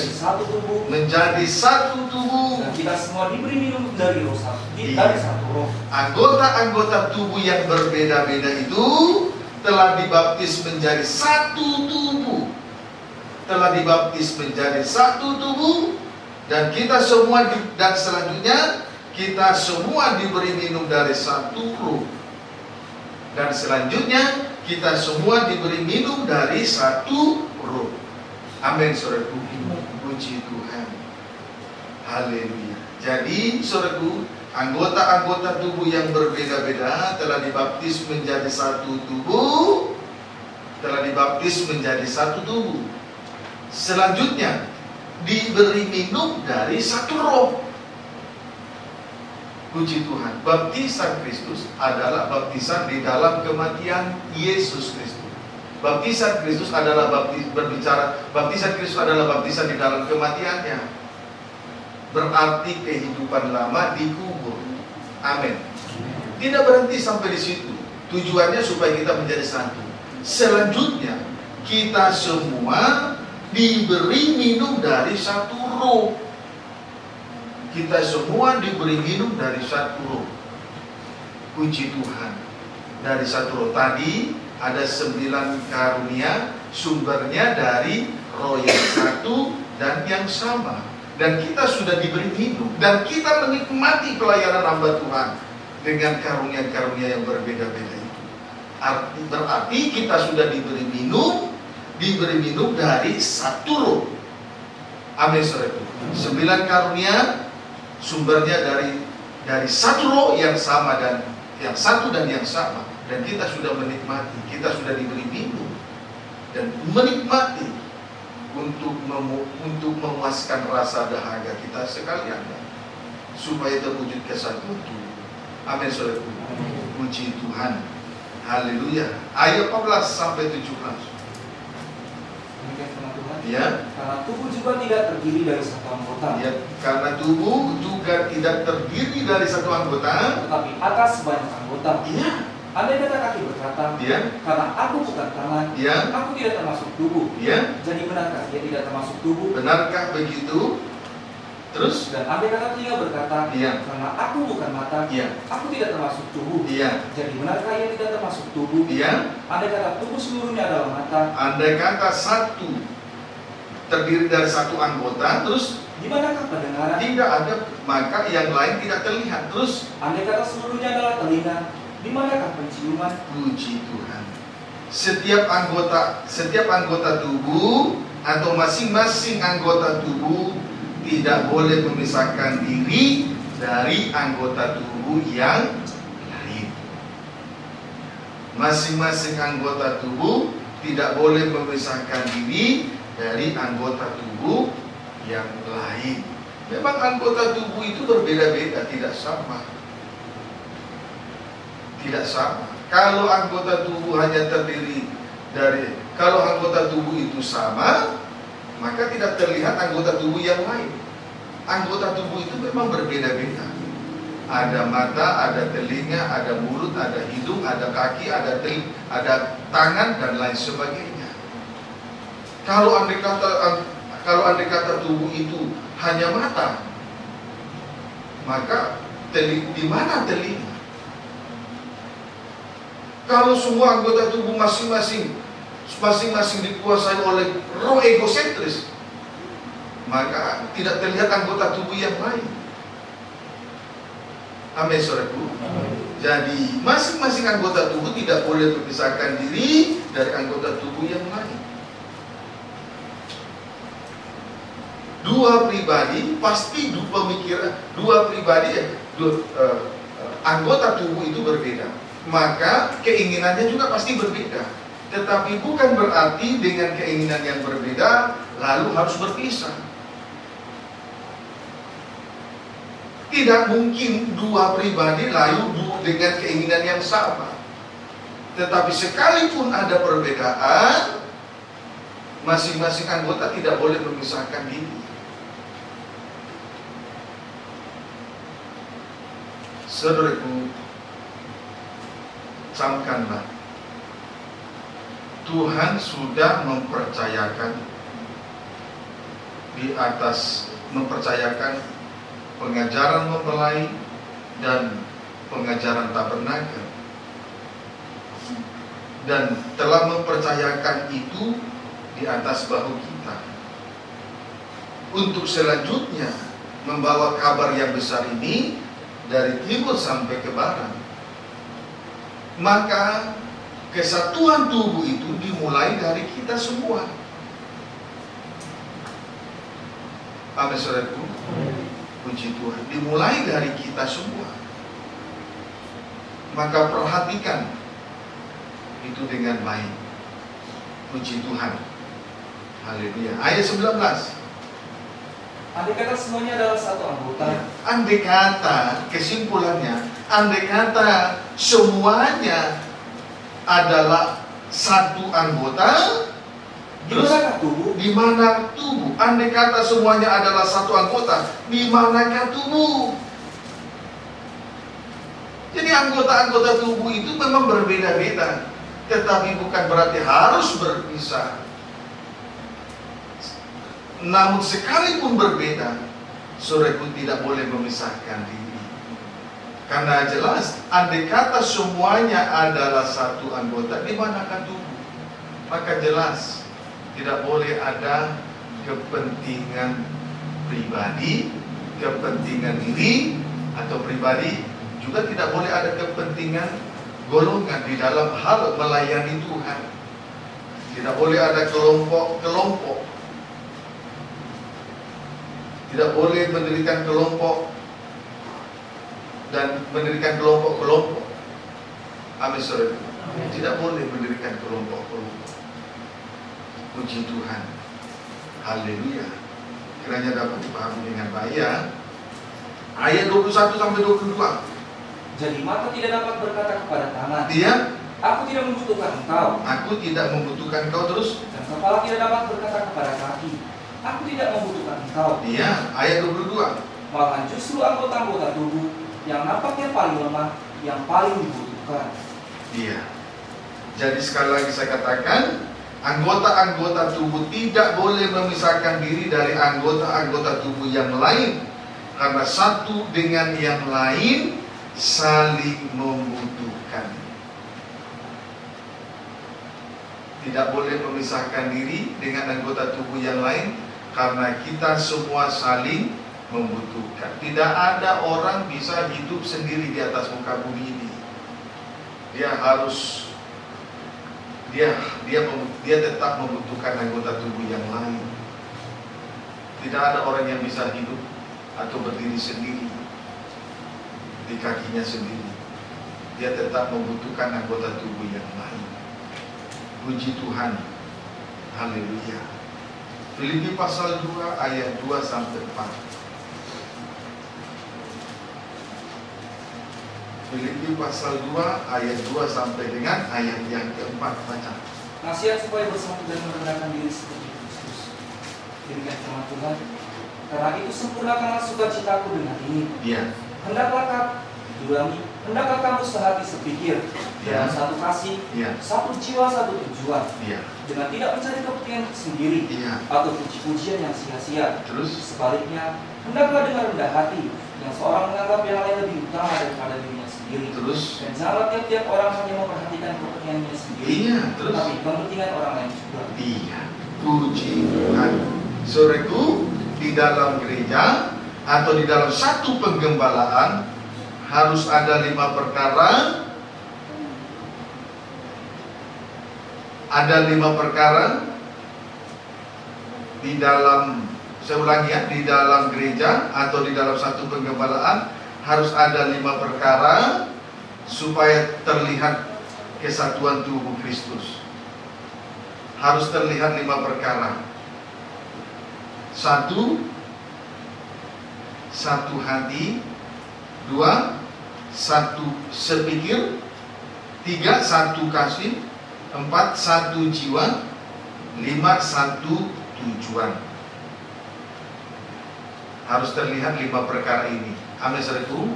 menjadi satu tubuh, dan kita semua diberi minum dari roh dari satu roh. Anggota-anggota tubuh yang berbeda-beda itu telah dibaptis menjadi satu tubuh, telah dibaptis menjadi satu tubuh, dan kita semua dan selanjutnya kita semua diberi minum dari satu roh. Dan selanjutnya kita semua diberi minum dari satu roh. Amin, saudaraku. Puji Tuhan. Haleluya. Jadi, saudaraku, anggota-anggota tubuh yang berbeda-beda telah dibaptis menjadi satu tubuh. Telah dibaptis menjadi satu tubuh. Selanjutnya diberi minum dari satu roh. Puji Tuhan. Baptisan Kristus adalah baptisan di dalam kematian Yesus Kristus. Baptisan Kristus adalah baptisan Kristus adalah baptisan di dalam kematiannya. Berarti kehidupan lama dikubur. Amin. Tidak berhenti sampai di situ. Tujuannya supaya kita menjadi satu. Selanjutnya kita semua diberi minum dari satu roh. Kita semua diberi minum dari satu roh. Puji Tuhan. Dari satu roh. Tadi ada 9 karunia, sumbernya dari roh yang satu dan yang sama. Dan kita sudah diberi minum, dan kita menikmati pelayanan hamba Tuhan dengan karunia-karunia yang berbeda-beda itu. Berarti kita sudah diberi minum dari satu roh. Amin, saudara. 9 karunia sumbernya dari satu roh yang sama dan yang satu dan yang sama. Dan kita sudah menikmati, kita sudah diberi minum dan menikmati untuk memuaskan rasa dahaga kita sekalian, supaya terwujud kesatuan. Amin, saudara. Puji Tuhan. Haleluya. Ayat 14 sampai 17. Ya. Karena tubuh juga tidak terdiri dari satu anggota. Ya, karena tubuh juga tidak terdiri dari satu anggota, tetapi atas banyak anggota. Iya. Andai kata kaki berkata, ya, karena aku bukan tangan, ya, aku tidak termasuk tubuh. Ya. Jadi benarkah dia tidak termasuk tubuh? Benarkah begitu? Terus? Dan andai kata telinga berkata, ya, karena aku bukan mata, ya, aku tidak termasuk tubuh. Ya. Jadi benarkah ia tidak termasuk tubuh? Ya. Andai kata tubuh seluruhnya adalah mata, andai kata satu terdiri dari satu anggota, terus di manakah pendengaran? Tidak ada, maka yang lain tidak terlihat. Terus andai kata seluruhnya adalah telinga, di manakah penciuman? Puji Tuhan. Setiap anggota tubuh atau masing-masing anggota tubuh tidak boleh memisahkan diri dari anggota tubuh yang lain. Masing-masing anggota tubuh tidak boleh memisahkan diri dari anggota tubuh yang lain. Memang anggota tubuh itu berbeda-beda, tidak sama. Tidak sama. Kalau anggota tubuh hanya terdiri dari, kalau anggota tubuh itu sama, maka tidak terlihat anggota tubuh yang lain. Anggota tubuh itu memang berbeda-beda. Ada mata, ada telinga, ada mulut, ada hidung, ada kaki, ada tangan dan lain sebagainya. Kalau andai kata tubuh itu hanya mata, maka di mana telinga? Kalau semua anggota tubuh masing-masing dikuasai oleh roh egosentris, maka tidak terlihat anggota tubuh yang lain. Amin, saudaraku. Jadi masing-masing anggota tubuh tidak boleh memisahkan diri dari anggota tubuh yang lain. dua pribadi pasti anggota tubuh itu berbeda, maka keinginannya juga pasti berbeda. Tetapi bukan berarti dengan keinginan yang berbeda lalu harus berpisah. Tidak mungkin dua pribadi lalu dengan keinginan yang sama. Tetapi sekalipun ada perbedaan, masing-masing anggota tidak boleh memisahkan diri. Saudaraku, camkanlah, Tuhan sudah mempercayakan pengajaran mempelai dan pengajaran tabernakel, dan telah mempercayakan itu di atas bahu kita untuk selanjutnya membawa kabar yang besar ini dari timur sampai ke barat. Maka kesatuan tubuh itu dimulai dari kita semua. Amin, saudaraku. Puji Tuhan, dimulai dari kita semua. Maka perhatikan itu dengan baik. Puji Tuhan. Haleluya. Ayat 19. Andai kata semuanya adalah satu anggota. Andai kata, kesimpulannya, andai kata semuanya adalah satu anggota, terus di mana tubuh? Andai kata semuanya adalah satu anggota, di manakah tubuh? Jadi anggota-anggota tubuh itu memang berbeda-beda, tetapi bukan berarti harus berpisah. Namun sekalipun berbeda, saudaraku tidak boleh memisahkan diri. Karena jelas, andai kata semuanya adalah satu anggota, di manakah tubuh? Maka jelas tidak boleh ada kepentingan pribadi, kepentingan diri atau pribadi. Juga tidak boleh ada kepentingan golongan di dalam hal melayani Tuhan. Tidak boleh ada kelompok-kelompok. Tidak boleh mendirikan kelompok dan mendirikan kelompok-kelompok. Amin, saudara. Tidak boleh mendirikan kelompok-kelompok. Puji Tuhan. Haleluya. Kiranya dapat dipahami dengan baik ya. Ayat 21 sampai 22. Jadi mata tidak dapat berkata kepada tangan, Aku tidak membutuhkan engkau. Aku tidak membutuhkan engkau, terus. Dan kepala tidak dapat berkata kepada kaki, aku tidak membutuhkan engkau. Ayat 22. Malahan justru anggota-anggota tubuh yang nampaknya paling lemah, yang paling dibutuhkan. Jadi sekali lagi saya katakan, anggota-anggota tubuh tidak boleh memisahkan diri dari anggota-anggota tubuh yang lain, karena satu dengan yang lain saling membutuhkan. Tidak boleh memisahkan diri dengan anggota tubuh yang lain, karena kita semua saling membutuhkan. Tidak ada orang bisa hidup sendiri di atas muka bumi ini. Dia tetap membutuhkan anggota tubuh yang lain. Tidak ada orang yang bisa hidup atau berdiri sendiri di kakinya sendiri. Dia tetap membutuhkan anggota tubuh yang lain. Puji Tuhan. Haleluya. Filipi pasal 2 ayat 2 sampai 4. Filipi pasal 2 ayat 2 sampai dengan ayat yang keempat. Baca. Nasihat supaya bersatu dan merendahkan diri seperti Kristus. Demikian firman Tuhan. Karena itu sempurnakanlah sukacitaku dengan ini. Hendaklah kamu sehati sepikir, dengan satu kasih, satu jiwa, satu tujuan, dengan tidak mencari kepentingan sendiri atau puji-pujian yang sia-sia. Sebaliknya, hendaklah dengan rendah hati, yang seorang menganggap yang lain lebih utama daripada dirinya sendiri. Dan janganlah tiap-tiap orang hanya memperhatikan kepentingannya sendiri, tapi kepentingan orang lain juga. Puji Tuhan. Saudaraku, di dalam gereja atau di dalam satu penggembalaan harus ada 5 perkara. Ada 5 perkara di dalam Saya ulangi ya, di dalam gereja atau di dalam satu penggembalaan harus ada 5 perkara supaya terlihat kesatuan tubuh Kristus. Harus terlihat 5 perkara. 1, satu hati. 2, satu sepikir. 3, satu kasih. 4, satu jiwa. 5, satu tujuan. Harus terlihat 5 perkara ini. Amin, saudaraku.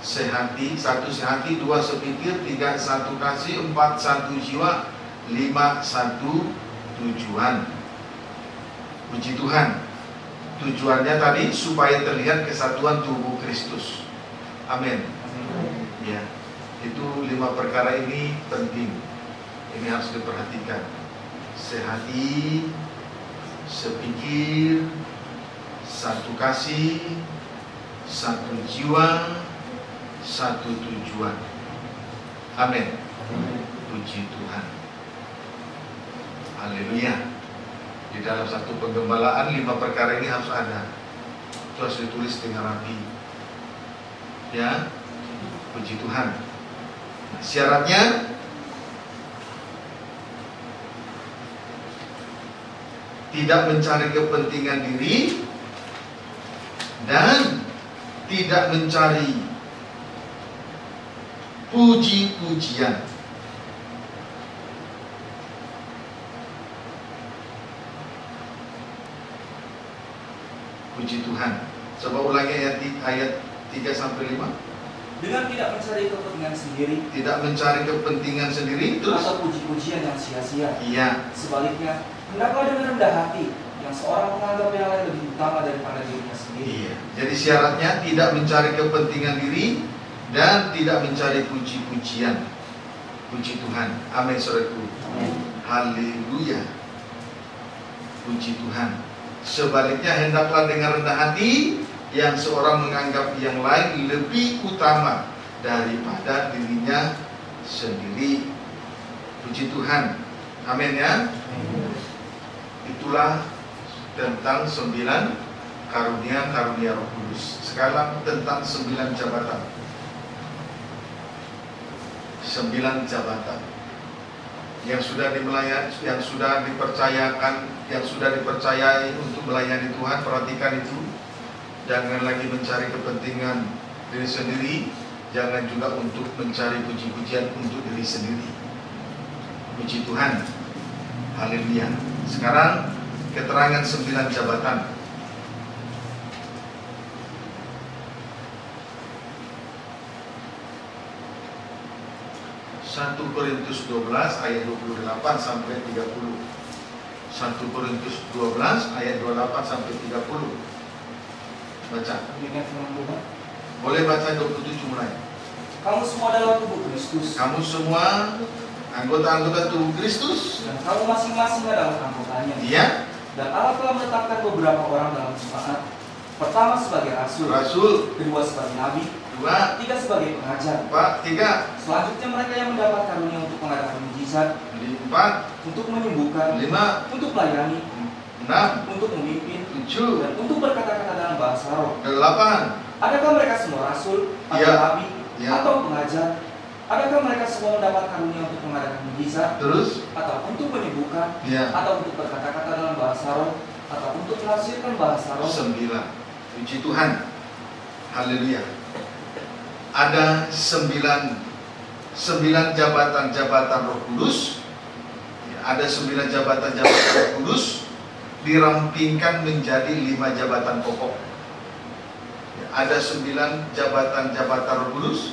Sehati, 1 sehati, 2 sepikir, 3 satu kasih, 4 satu jiwa, 5 satu tujuan. Puji Tuhan. Tujuannya tadi supaya terlihat kesatuan tubuh Kristus. Amin. Ya, itu 5 perkara ini penting. Ini harus diperhatikan. Sehati, sepikir, satu kasih, satu jiwa, satu tujuan. Amin. Puji Tuhan. Haleluya. Di dalam satu penggembalaan 5 perkara ini harus ada. Itu harus ditulis dengan rapi. Ya. Puji Tuhan. Syaratnya tidak mencari kepentingan diri dan tidak mencari puji-pujian. Puji Tuhan. Coba ulangi ayat 3 sampai 5. Dengan tidak mencari kepentingan sendiri, Tidak mencari kepentingan sendiri, terus atau puji-pujian yang sia-sia. iya. Sebaliknya, hendaklah dengan rendah hati, yang seorang menganggap yang lain lebih utama daripada dirinya sendiri. Iya. Jadi syaratnya tidak mencari kepentingan diri dan tidak mencari puji-pujian. Puji Tuhan. Amin, saudaraku. Haleluya. Puji Tuhan. Sebaliknya hendaklah dengan rendah hati, yang seorang menganggap yang lain lebih utama daripada dirinya sendiri. Puji Tuhan. Amin ya. Itulah tentang 9 karunia-karunia Roh Kudus. Sekarang tentang 9 jabatan. 9 jabatan yang sudah yang sudah dipercayakan, yang sudah dipercayai untuk melayani Tuhan. Perhatikan itu. Jangan lagi mencari kepentingan diri sendiri. Jangan juga untuk mencari puji-pujian untuk diri sendiri. Puji Tuhan. Haleluya. Sekarang keterangan 9 jabatan. Satu Korintus 12 ayat 28 sampai 30. 1 Korintus 12 ayat 28 sampai 30. Baca. Ingat firman Tuhan. Boleh baca 27 mulai. Kamu semua adalah tubuh Kristus, Kamu semua anggota-anggota tubuh Kristus. dan kamu masing-masing adalah anggotanya. Iya. Dan Allah telah menetapkan beberapa orang dalam jemaat. Pertama sebagai Rasul. kedua sebagai nabi, 2, 3 sebagai pengajar. 3, Selanjutnya mereka yang mendapat karunia untuk mengadakan mujizat, 4, untuk menyembuhkan, 5, untuk melayani, 6, untuk memimpin, 7, dan untuk berkata-kata dalam bahasa roh. 8. Adakah mereka semua rasul, atau Ya. nabi, Ya. atau pengajar? Adakah mereka semua mendapat karunia untuk mengadakan mujizat, Terus? atau untuk menyembuhkan, Ya. atau untuk berkata-kata dalam bahasa roh, atau untuk menafsirkan bahasa roh? 9. Puji Tuhan. Haleluya. Ada 9 jabatan-jabatan Roh Kudus. Ada 9 jabatan-jabatan Roh Kudus dirampingkan menjadi 5 jabatan pokok. Ada 9 jabatan-jabatan Roh Kudus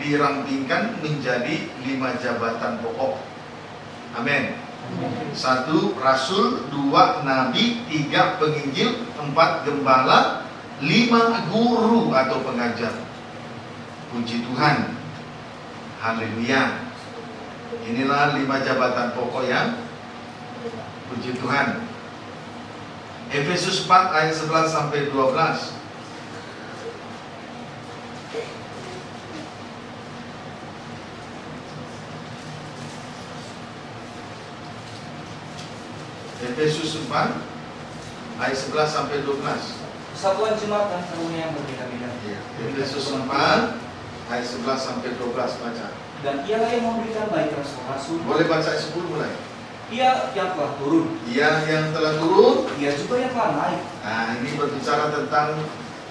dirampingkan menjadi 5 jabatan pokok. Amin. 1 rasul, 2 nabi, 3 penginjil, 4 gembala, 5 guru atau pengajar. Puji Tuhan. Haleluya. Inilah 5 jabatan pokok yang puji Tuhan. Efesus 4 ayat 11 sampai 12. Efesus 4 ayat 11 sampai 12. Persatuan jemaat dan karunia yang berbeda-beda. Efesus 4 ayat 11 sampai 12 baca. Dan ialah yang memberikan baik rasul-rasul. Boleh baca 10 mulai. Ia yang telah turun. Ia yang telah turun. Ia juga yang telah naik. Nah, ini berbicara tentang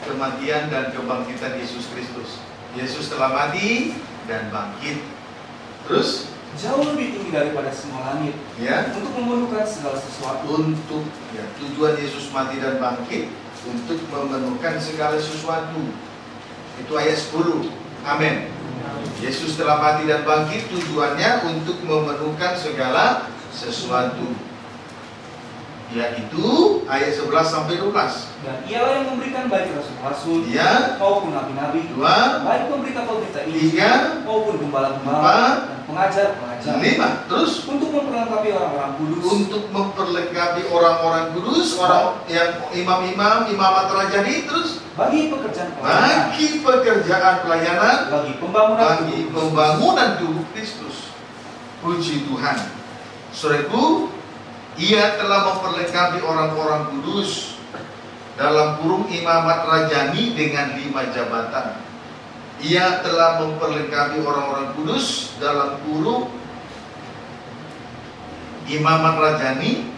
kematian dan kebangkitan Yesus Kristus. Yesus telah mati dan bangkit. Terus Jauh lebih tinggi daripada semua langit. ya, Untuk memenuhkan segala sesuatu. untuk ya, tujuan Yesus mati dan bangkit untuk memenuhkan segala sesuatu. Itu ayat 10. Amin. Yesus telah mati dan bangkit, tujuannya untuk memenuhkan segala sesuatu, yaitu ayat 11 sampai 12. Dan ialah yang memberikan baik rasul-rasul Ya, maupun nabi-nabi, 2, baik pemberita-pemberita Injil 3, maupun gembala-gembala 4, dan pengajar-pengajar, 5. Terus untuk memperlengkapi orang-orang kudus. untuk memperlengkapi orang-orang kudus, orang yang imam-imam, imamat rajani. Terus Bagi pekerjaan pelayanan, bagi pekerjaan pelayanan, bagi pembangunan bagi tubuh pembangunan tubuh Kristus. Puji Tuhan. Saudaraku, Ia telah memperlengkapi orang-orang kudus dalam kurung imamat rajani dengan 5 jabatan. Ia telah memperlengkapi orang-orang kudus dalam kurung imamat rajani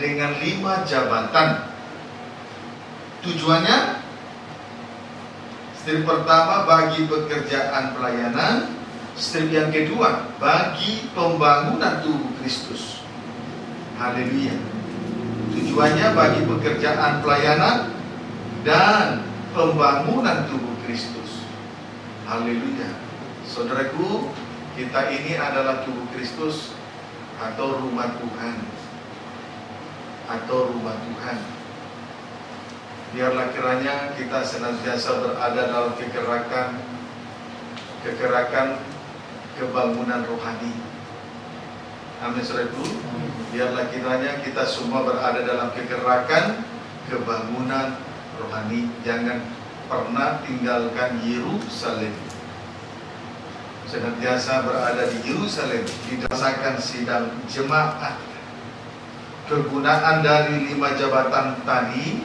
dengan 5 jabatan. Tujuannya, strip pertama bagi pekerjaan pelayanan, strip yang kedua bagi pembangunan tubuh Kristus. Haleluya. Tujuannya bagi pekerjaan pelayanan dan pembangunan tubuh Kristus. Haleluya. Saudaraku, kita ini adalah tubuh Kristus atau rumah Tuhan. Atau rumah Tuhan. Biarlah kiranya kita senantiasa berada dalam kegerakan kebangunan rohani. Amin, saudaraku. Biarlah kiranya kita semua berada dalam kegerakan kebangunan rohani. Jangan pernah tinggalkan Yerusalem. Senantiasa berada di Yerusalem, didasarkan sidang jemaat. Kegunaan dari 5 jabatan tadi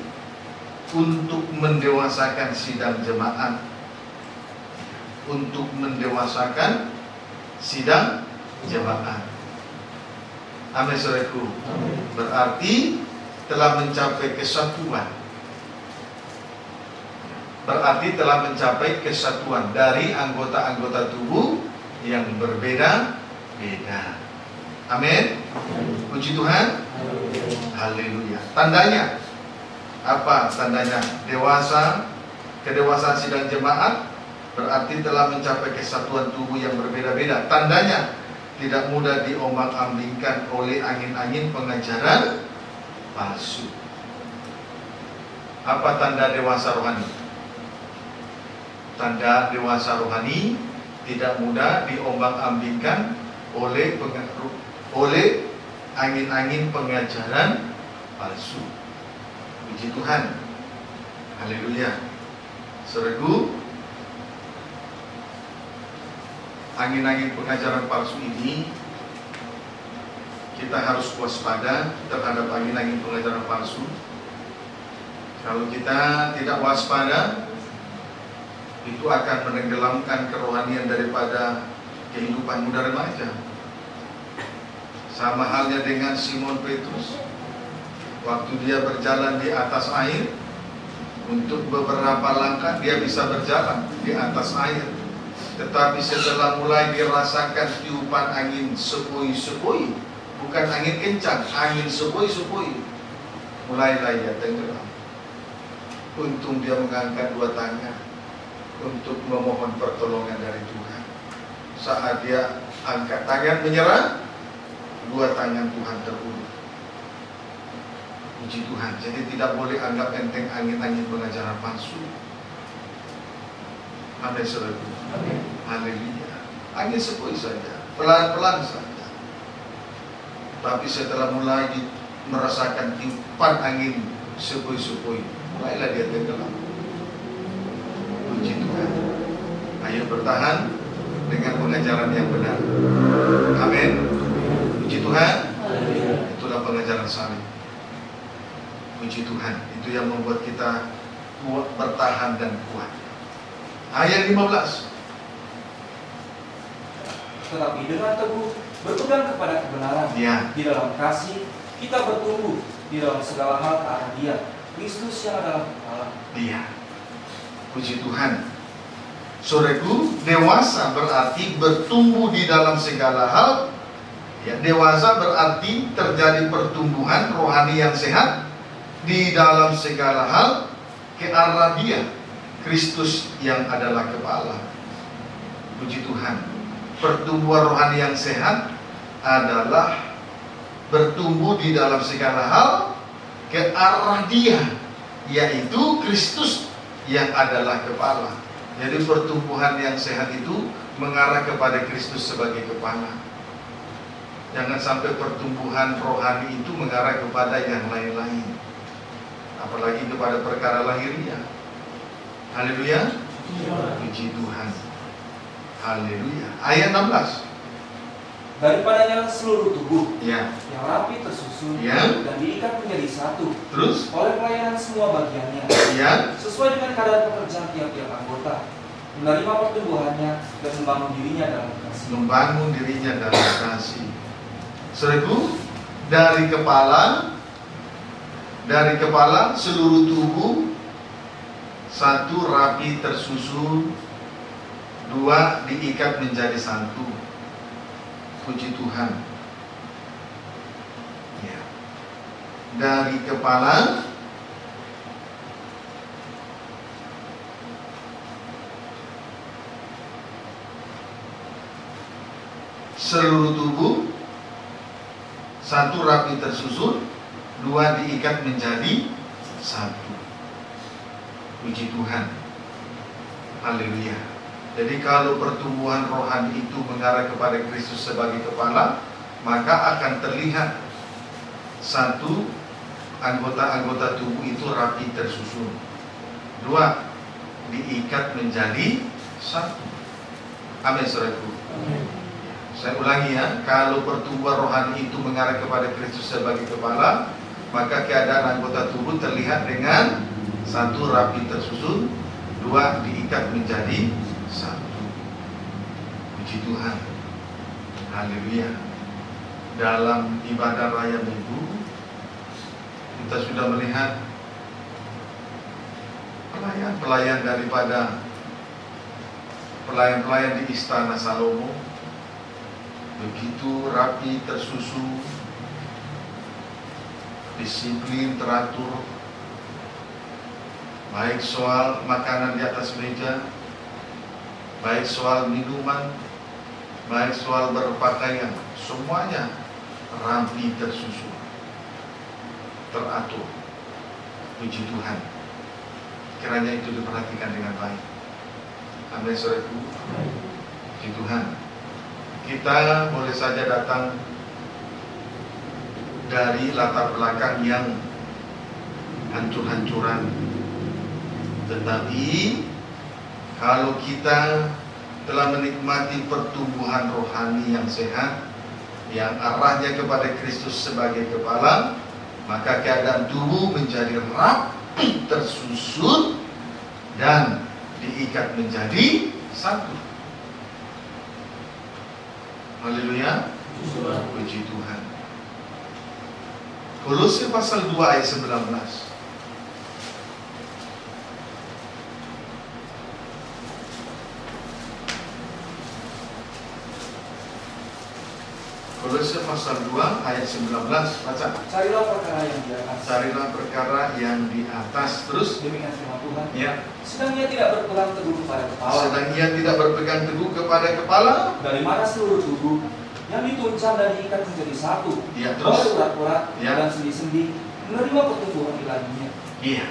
untuk mendewasakan sidang jemaat, untuk mendewasakan sidang jemaat. Amin, saudaraku. Berarti telah mencapai kesatuan. Berarti telah mencapai kesatuan dari anggota-anggota tubuh yang berbeda-beda. Amin. Puji Tuhan. Haleluya. Tandanya apa? Tandanya dewasa, kedewasaan sidang jemaat berarti telah mencapai kesatuan tubuh yang berbeda-beda. Tandanya tidak mudah diombang-ambingkan oleh angin-angin pengajaran palsu. Apa tanda dewasa rohani? Tanda dewasa rohani tidak mudah diombang-ambingkan oleh angin-angin pengajaran palsu. Puji Tuhan. Haleluya. Saudaraku, angin-angin pengajaran palsu ini kita harus waspada terhadap angin-angin pengajaran palsu. Kalau kita tidak waspada, itu akan menenggelamkan kerohanian daripada kehidupan muda remaja. Sama halnya dengan Simon Petrus, waktu dia berjalan di atas air, untuk beberapa langkah dia bisa berjalan di atas air. Tetapi setelah mulai dirasakan tiupan angin sepoi-sepoi, bukan angin kencang, angin sepoi-sepoi, mulailah ia tenggelam. Untung dia mengangkat 2 tangan untuk memohon pertolongan dari Tuhan. Saat dia angkat tangan menyerah, 2 tangan Tuhan terulur. Puji Tuhan. Jadi tidak boleh anggap enteng angin-angin pengajaran palsu. Amin, saudaraku. Haleluya. Angin sepoi saja, pelan-pelan saja. Tapi setelah mulai merasakan tiupan angin sepoi-sepoi, mulailah dia tenggelam. Puji Tuhan. Ayo bertahan dengan pengajaran yang benar. Amin. Puji Tuhan. Itulah pengajaran salib. Puji Tuhan, itu yang membuat kita kuat, bertahan dan kuat. Ayat 15. Tetapi dengan teguh berpegang kepada kebenaran, Ya. di dalam kasih kita bertumbuh di dalam segala hal ke arah Dia, Kristus yang adalah kepala. Iya. Puji Tuhan. Saudaraku, dewasa berarti bertumbuh di dalam segala hal. Ya, dewasa berarti terjadi pertumbuhan rohani yang sehat di dalam segala hal ke arah Dia, Kristus yang adalah kepala. Puji Tuhan. Pertumbuhan rohani yang sehat adalah bertumbuh di dalam segala hal ke arah Dia, yaitu Kristus yang adalah kepala. Jadi pertumbuhan yang sehat itu mengarah kepada Kristus sebagai kepala. Jangan sampai pertumbuhan rohani itu mengarah kepada yang lain-lain, apalagi kepada perkara lahiriah. Haleluya. Puji Tuhan. Haleluya. Ayat 16. Daripadanya seluruh tubuh Ya. yang rapi tersusun Ya. dan diikat menjadi satu Terus? oleh pelayanan semua bagiannya, Ya. sesuai dengan kadar pekerjaan tiap-tiap anggota, menerima pertumbuhannya dan membangun dirinya dalam kasih. Membangun dirinya dalam kasih. Saudaraku, dari kepala seluruh tubuh satu rapi tersusun, dua diikat menjadi satu. Puji Tuhan. Ya. Dari kepala seluruh tubuh satu rapi tersusun, dua diikat menjadi satu. Puji Tuhan. Haleluya. Jadi kalau pertumbuhan rohani itu mengarah kepada Kristus sebagai kepala, maka akan terlihat satu, anggota-anggota tubuh itu rapi tersusun. Dua, diikat menjadi satu. Amin, saudaraku. Saya ulangi ya, kalau pertumbuhan rohani itu mengarah kepada Kristus sebagai kepala, maka keadaan anggota tubuh terlihat dengan satu rapi tersusun, dua diikat menjadi satu. Puji Tuhan. Haleluya. Dalam ibadah raya Minggu kita sudah melihat pelayan-pelayan daripada pelayan-pelayan di istana Salomo, begitu rapi tersusun, disiplin teratur, baik soal makanan di atas meja, baik soal minuman, baik soal berpakaian, semuanya rapi tersusun, teratur. Puji Tuhan. Kiranya itu diperhatikan dengan baik. Amin, saudaraku. Puji Tuhan. Kita boleh saja datang dari latar belakang yang hancur-hancuran, tetapi kalau kita telah menikmati pertumbuhan rohani yang sehat, yang arahnya kepada Kristus sebagai kepala, maka keadaan tubuh menjadi rapi tersusun dan diikat menjadi satu. Haleluya. Puji Tuhan. Kolose pasal 2 ayat 19. Kolose pasal 2 ayat 19, baca. Carilah perkara yang di atas. Carilah perkara yang di atas. Terus Demikian firman Tuhan. ya. Sedang ia tidak berpegang teguh kepada kepala, Sedang ia tidak berpegang teguh kepada kepala. dari mana seluruh tubuh yang dituncang dan diikat menjadi satu Ya, oleh terus. urat-urat Ya. dan sendi-sendi, menerima pertumbuhan ilahinya. Iya.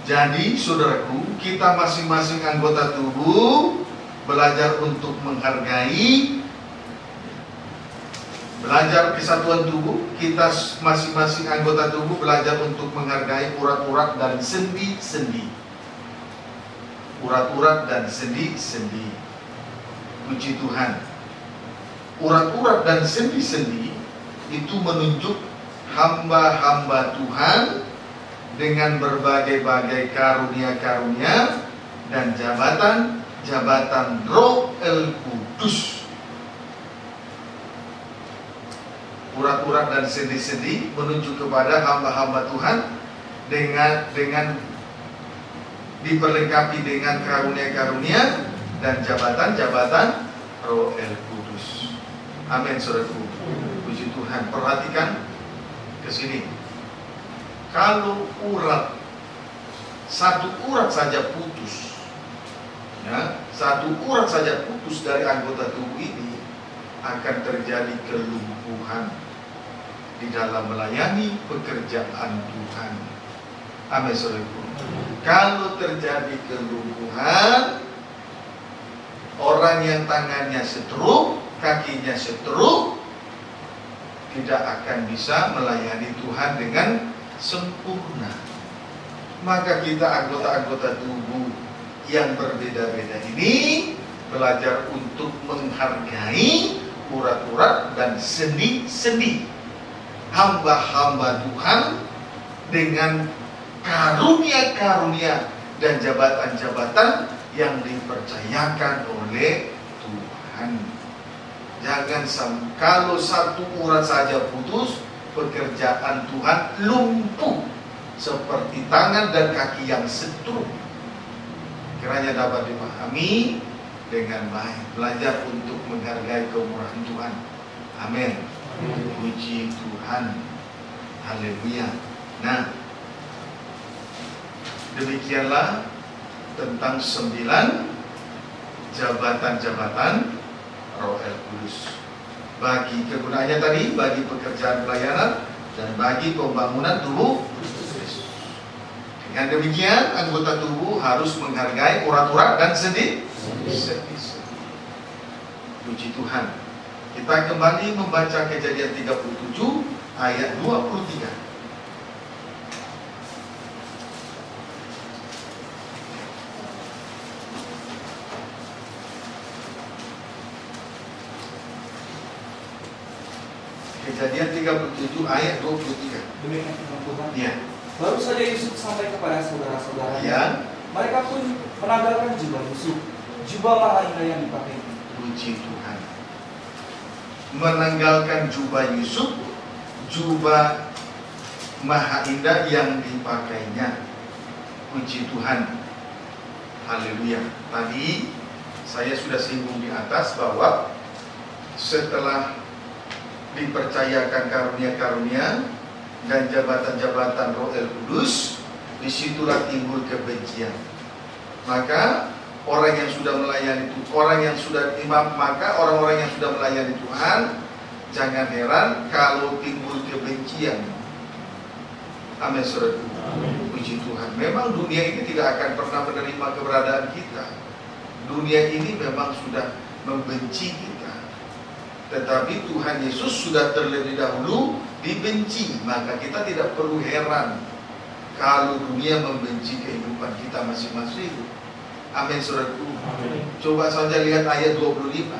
Jadi saudaraku, kita masing-masing anggota tubuh belajar untuk menghargai, belajar kesatuan tubuh. Kita masing-masing anggota tubuh belajar untuk menghargai urat-urat dan sendi-sendi. Urat-urat dan sendi-sendi. Puji Tuhan. Urat-urat dan sendi-sendi itu menunjuk hamba-hamba Tuhan dengan berbagai-bagai karunia-karunia dan jabatan Roh El Kudus. Urat-urat dan sendi-sendi menunjuk kepada hamba-hamba Tuhan dengan diperlengkapi dengan karunia-karunia dan jabatan Roh El Kudus. Amin, saudaraku. Puji Tuhan. Perhatikan ke sini. Kalau satu urat saja putus, ya, satu urat saja putus dari anggota tubuh ini, akan terjadi kelumpuhan di dalam melayani pekerjaan Tuhan. Amin, saudaraku. Kalau terjadi kelumpuhan, orang yang tangannya stroke, kakinya stroke, tidak akan bisa melayani Tuhan dengan sempurna. Maka kita anggota-anggota tubuh yang berbeda-beda ini belajar untuk menghargai urat-urat dan sendi-sendi hamba-hamba Tuhan dengan karunia-karunia dan jabatan-jabatan yang dipercayakan oleh Tuhan. Jangan sampai kalau satu urat saja putus, pekerjaan Tuhan lumpuh seperti tangan dan kaki yang stroke. Kiranya dapat dipahami dengan baik. Belajar untuk menghargai kemurahan Tuhan. Amin. Puji Tuhan. Haleluya. Nah, demikianlah tentang 9 jabatan-jabatan Roh El Kudus. Bagi kegunaannya tadi, bagi pekerjaan pelayanan dan bagi pembangunan tubuh Kristus. Dengan demikian, anggota tubuh harus menghargai urat-urat dan sendi. Puji Tuhan. Kita kembali membaca Kejadian 37 ayat 23. Kejadian 37 ayat 23. Demikian firman Tuhan. Ya. Baru saja Yusuf sampai kepada saudara-saudaranya. Ya. Mereka pun menanggalkan jubah Yusuf, jubah mahal indah yang dipakai. Puji Tuhan. Menanggalkan jubah Yusuf, jubah maha indah yang dipakainya. Puji Tuhan. Haleluya. Tadi saya sudah singgung di atas bahwa setelah dipercayakan karunia-karunia dan jabatan-jabatan Roh El Kudus, disitulah timbul kebencian. Maka orang yang sudah melayani Tuhan, orang-orang yang sudah melayani Tuhan, jangan heran kalau timbul kebencian. Amin, saudaraku. Puji Tuhan. Memang dunia ini tidak akan pernah menerima keberadaan kita. Dunia ini memang sudah membenci kita. Tetapi Tuhan Yesus sudah terlebih dahulu dibenci. Maka kita tidak perlu heran kalau dunia membenci kehidupan kita masing-masing. Amin, saudaraku. Coba saja lihat ayat 25.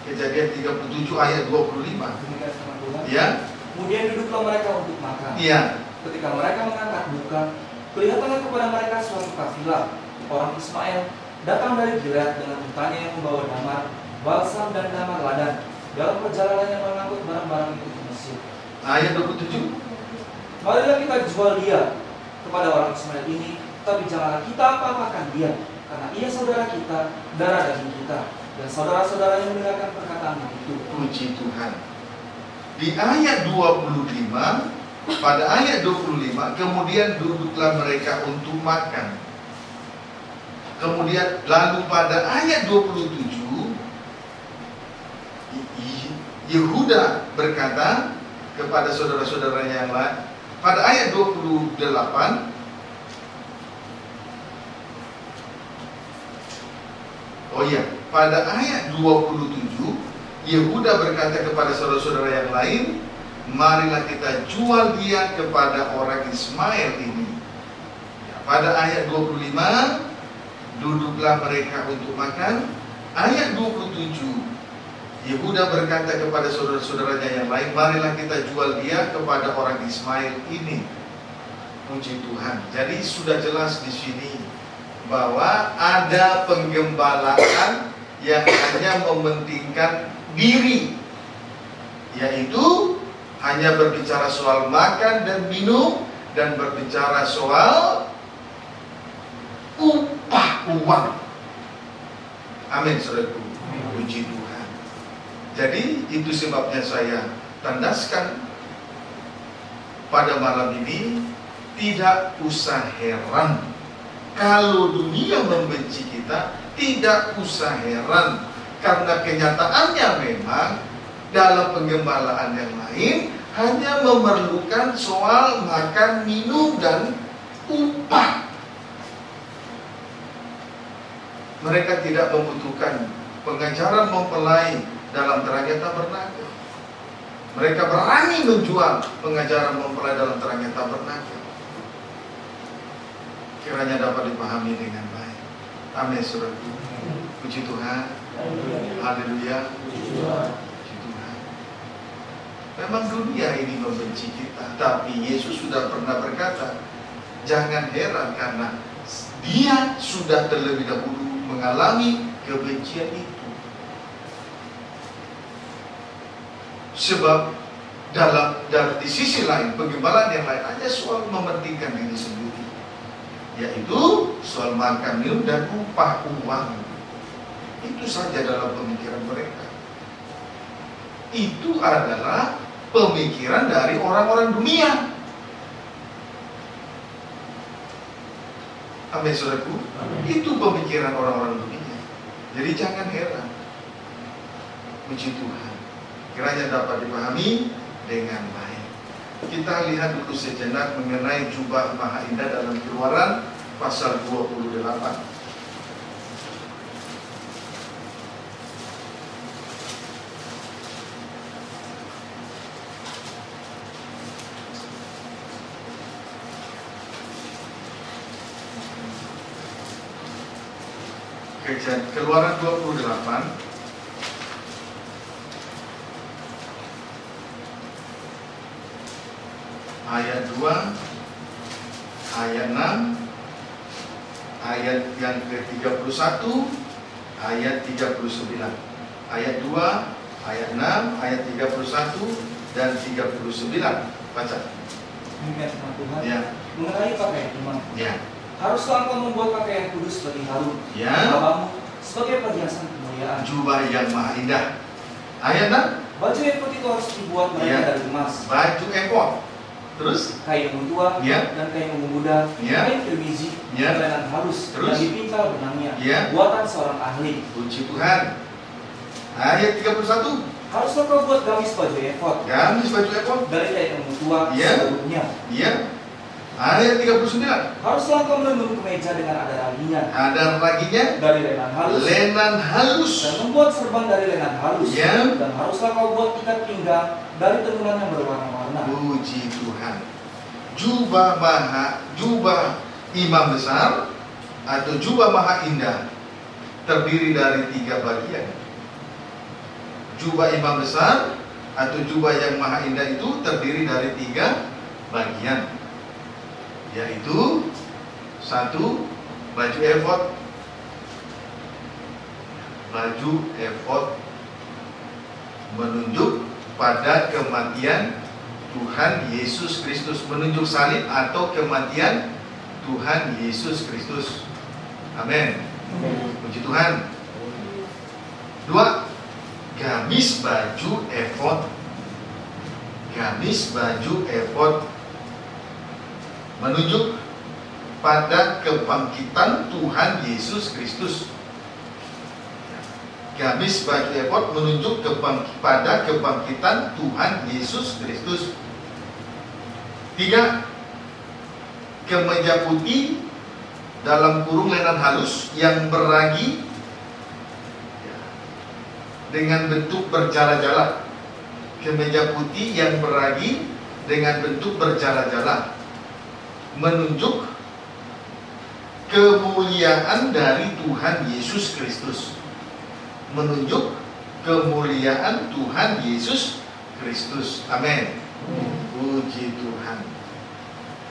Kejadian 37 ayat 25. Ya. Kemudian duduklah mereka untuk makan. Iya. Ketika mereka mengangkat buka, kelihatanlah kepada mereka suatu kafilah orang Ismail datang dari Gilead dengan untanya yang membawa damar, balsam dan damar ladan dalam perjalanannya mengangkut barang-barang itu ke Mesir. Ayat 27. Marilah kita jual dia kepada orang Ismail ini, tapi janganlah kita apa-apakan dia, karena ia saudara kita, darah daging kita, dan saudara-saudaranya mendengarkan perkataan itu. Puji Tuhan. Di ayat 25, pada ayat 25, kemudian duduklah mereka untuk makan. Kemudian lalu pada ayat 27, Yehuda berkata kepada saudara-saudaranya yang lain. Pada ayat 28, pada ayat 27, Yehuda berkata kepada saudara-saudara yang lain, marilah kita jual dia kepada orang Ismail ini. Pada ayat 25, duduklah mereka untuk makan. Ayat 27, Yehuda berkata kepada saudara-saudaranya yang lain, marilah kita jual dia kepada orang Ismail ini. Puji Tuhan. Jadi sudah jelas di sini bahwa ada penggembalaan yang hanya mementingkan diri, yaitu hanya berbicara soal makan dan minum dan berbicara soal upah uang. Amin, saudaraku. Puji Tuhan. Jadi itu sebabnya saya tandaskan pada malam ini, tidak usah heran kalau dunia membenci kita, tidak usah heran, karena kenyataannya memang dalam penggembalaan yang lain hanya memerlukan soal makan, minum, dan upah. Mereka tidak membutuhkan pengajaran mempelai dalam terangnya tabernakel. Mereka berani menjual pengajaran mempelai dalam terangnya tabernakel. Kiranya dapat dipahami dengan baik. Amin, saudaraku. Puji Tuhan. Haleluya. Puji Tuhan. Memang dunia ini membenci kita, tapi Yesus sudah pernah berkata, jangan heran karena Dia sudah terlebih dahulu mengalami kebencian itu. Sebab di sisi lain, penggembalaan yang lain hanya soal mementingkan diri sendiri, yaitu soal makan, minum, dan upah uang. Itu saja dalam pemikiran mereka. Itu adalah pemikiran dari orang-orang dunia. Amin, saudaraku. Itu pemikiran orang-orang dunia. Jadi jangan heran. Puji Tuhan. Kiranya dapat dipahami dengan baik. Kita lihat dulu sejenak mengenai jubah maha indah dalam Keluaran pasal 28. Keluaran 28 ayat 2, ayat 6, ayat yang ke-31, ayat 39. Ayat 2, ayat 6, ayat 31 dan 39. Baca. Demikian firman Tuhan. Ya. Mengenai pakaian imam. Ya. Haruslah engkau membuat pakaian kudus seperti Harun, Ya. bapamu, sebagai perhiasan kemuliaan. Jubah yang maha indah. Ayat 6. Baju efod itu harus dibuat mereka Ya. dari emas. Baju efod. Terus? Kain tua Ya. dan kain muda, Ya. kain kirmizi, Ya. lenan halus, Terus? dan dipintal benangnya, Ya. buatan seorang ahli. Puji Tuhan. Ayat 31. Haruslah kau buat gamis baju efod Gamis baju efod. dari kain tua Ya. seluruhnya. Ya. Ayat 39. Haruslah kau menenun kemeja dengan ada raginya Ada raginya. dari lenan halus, Lenan halus. dan membuat serban dari lenan halus. Ya. Dan haruslah kau buat ikat pinggang dari tenunan yang berwarna-warna. Puji Tuhan. Jubah imam besar atau jubah maha indah terdiri dari 3 bagian. Jubah imam besar atau jubah yang maha indah itu terdiri dari 3 bagian, yaitu 1. Baju efod. Baju efod menunjuk pada kematian Tuhan Yesus Kristus, menunjuk salib atau kematian Tuhan Yesus Kristus. Amin. Puji Tuhan. 2. Gamis baju efod. Gamis baju efod menunjuk pada kebangkitan Tuhan Yesus Kristus. Gamis baju efod menunjuk pada kebangkitan Tuhan Yesus Kristus. 3. Kemeja putih dalam kurung lenan halus yang beragi dengan bentuk berjala-jala. Kemeja putih yang beragi dengan bentuk berjala-jala menunjuk kemuliaan dari Tuhan Yesus Kristus. Menunjuk kemuliaan Tuhan Yesus Kristus. Amin. Puji Tuhan.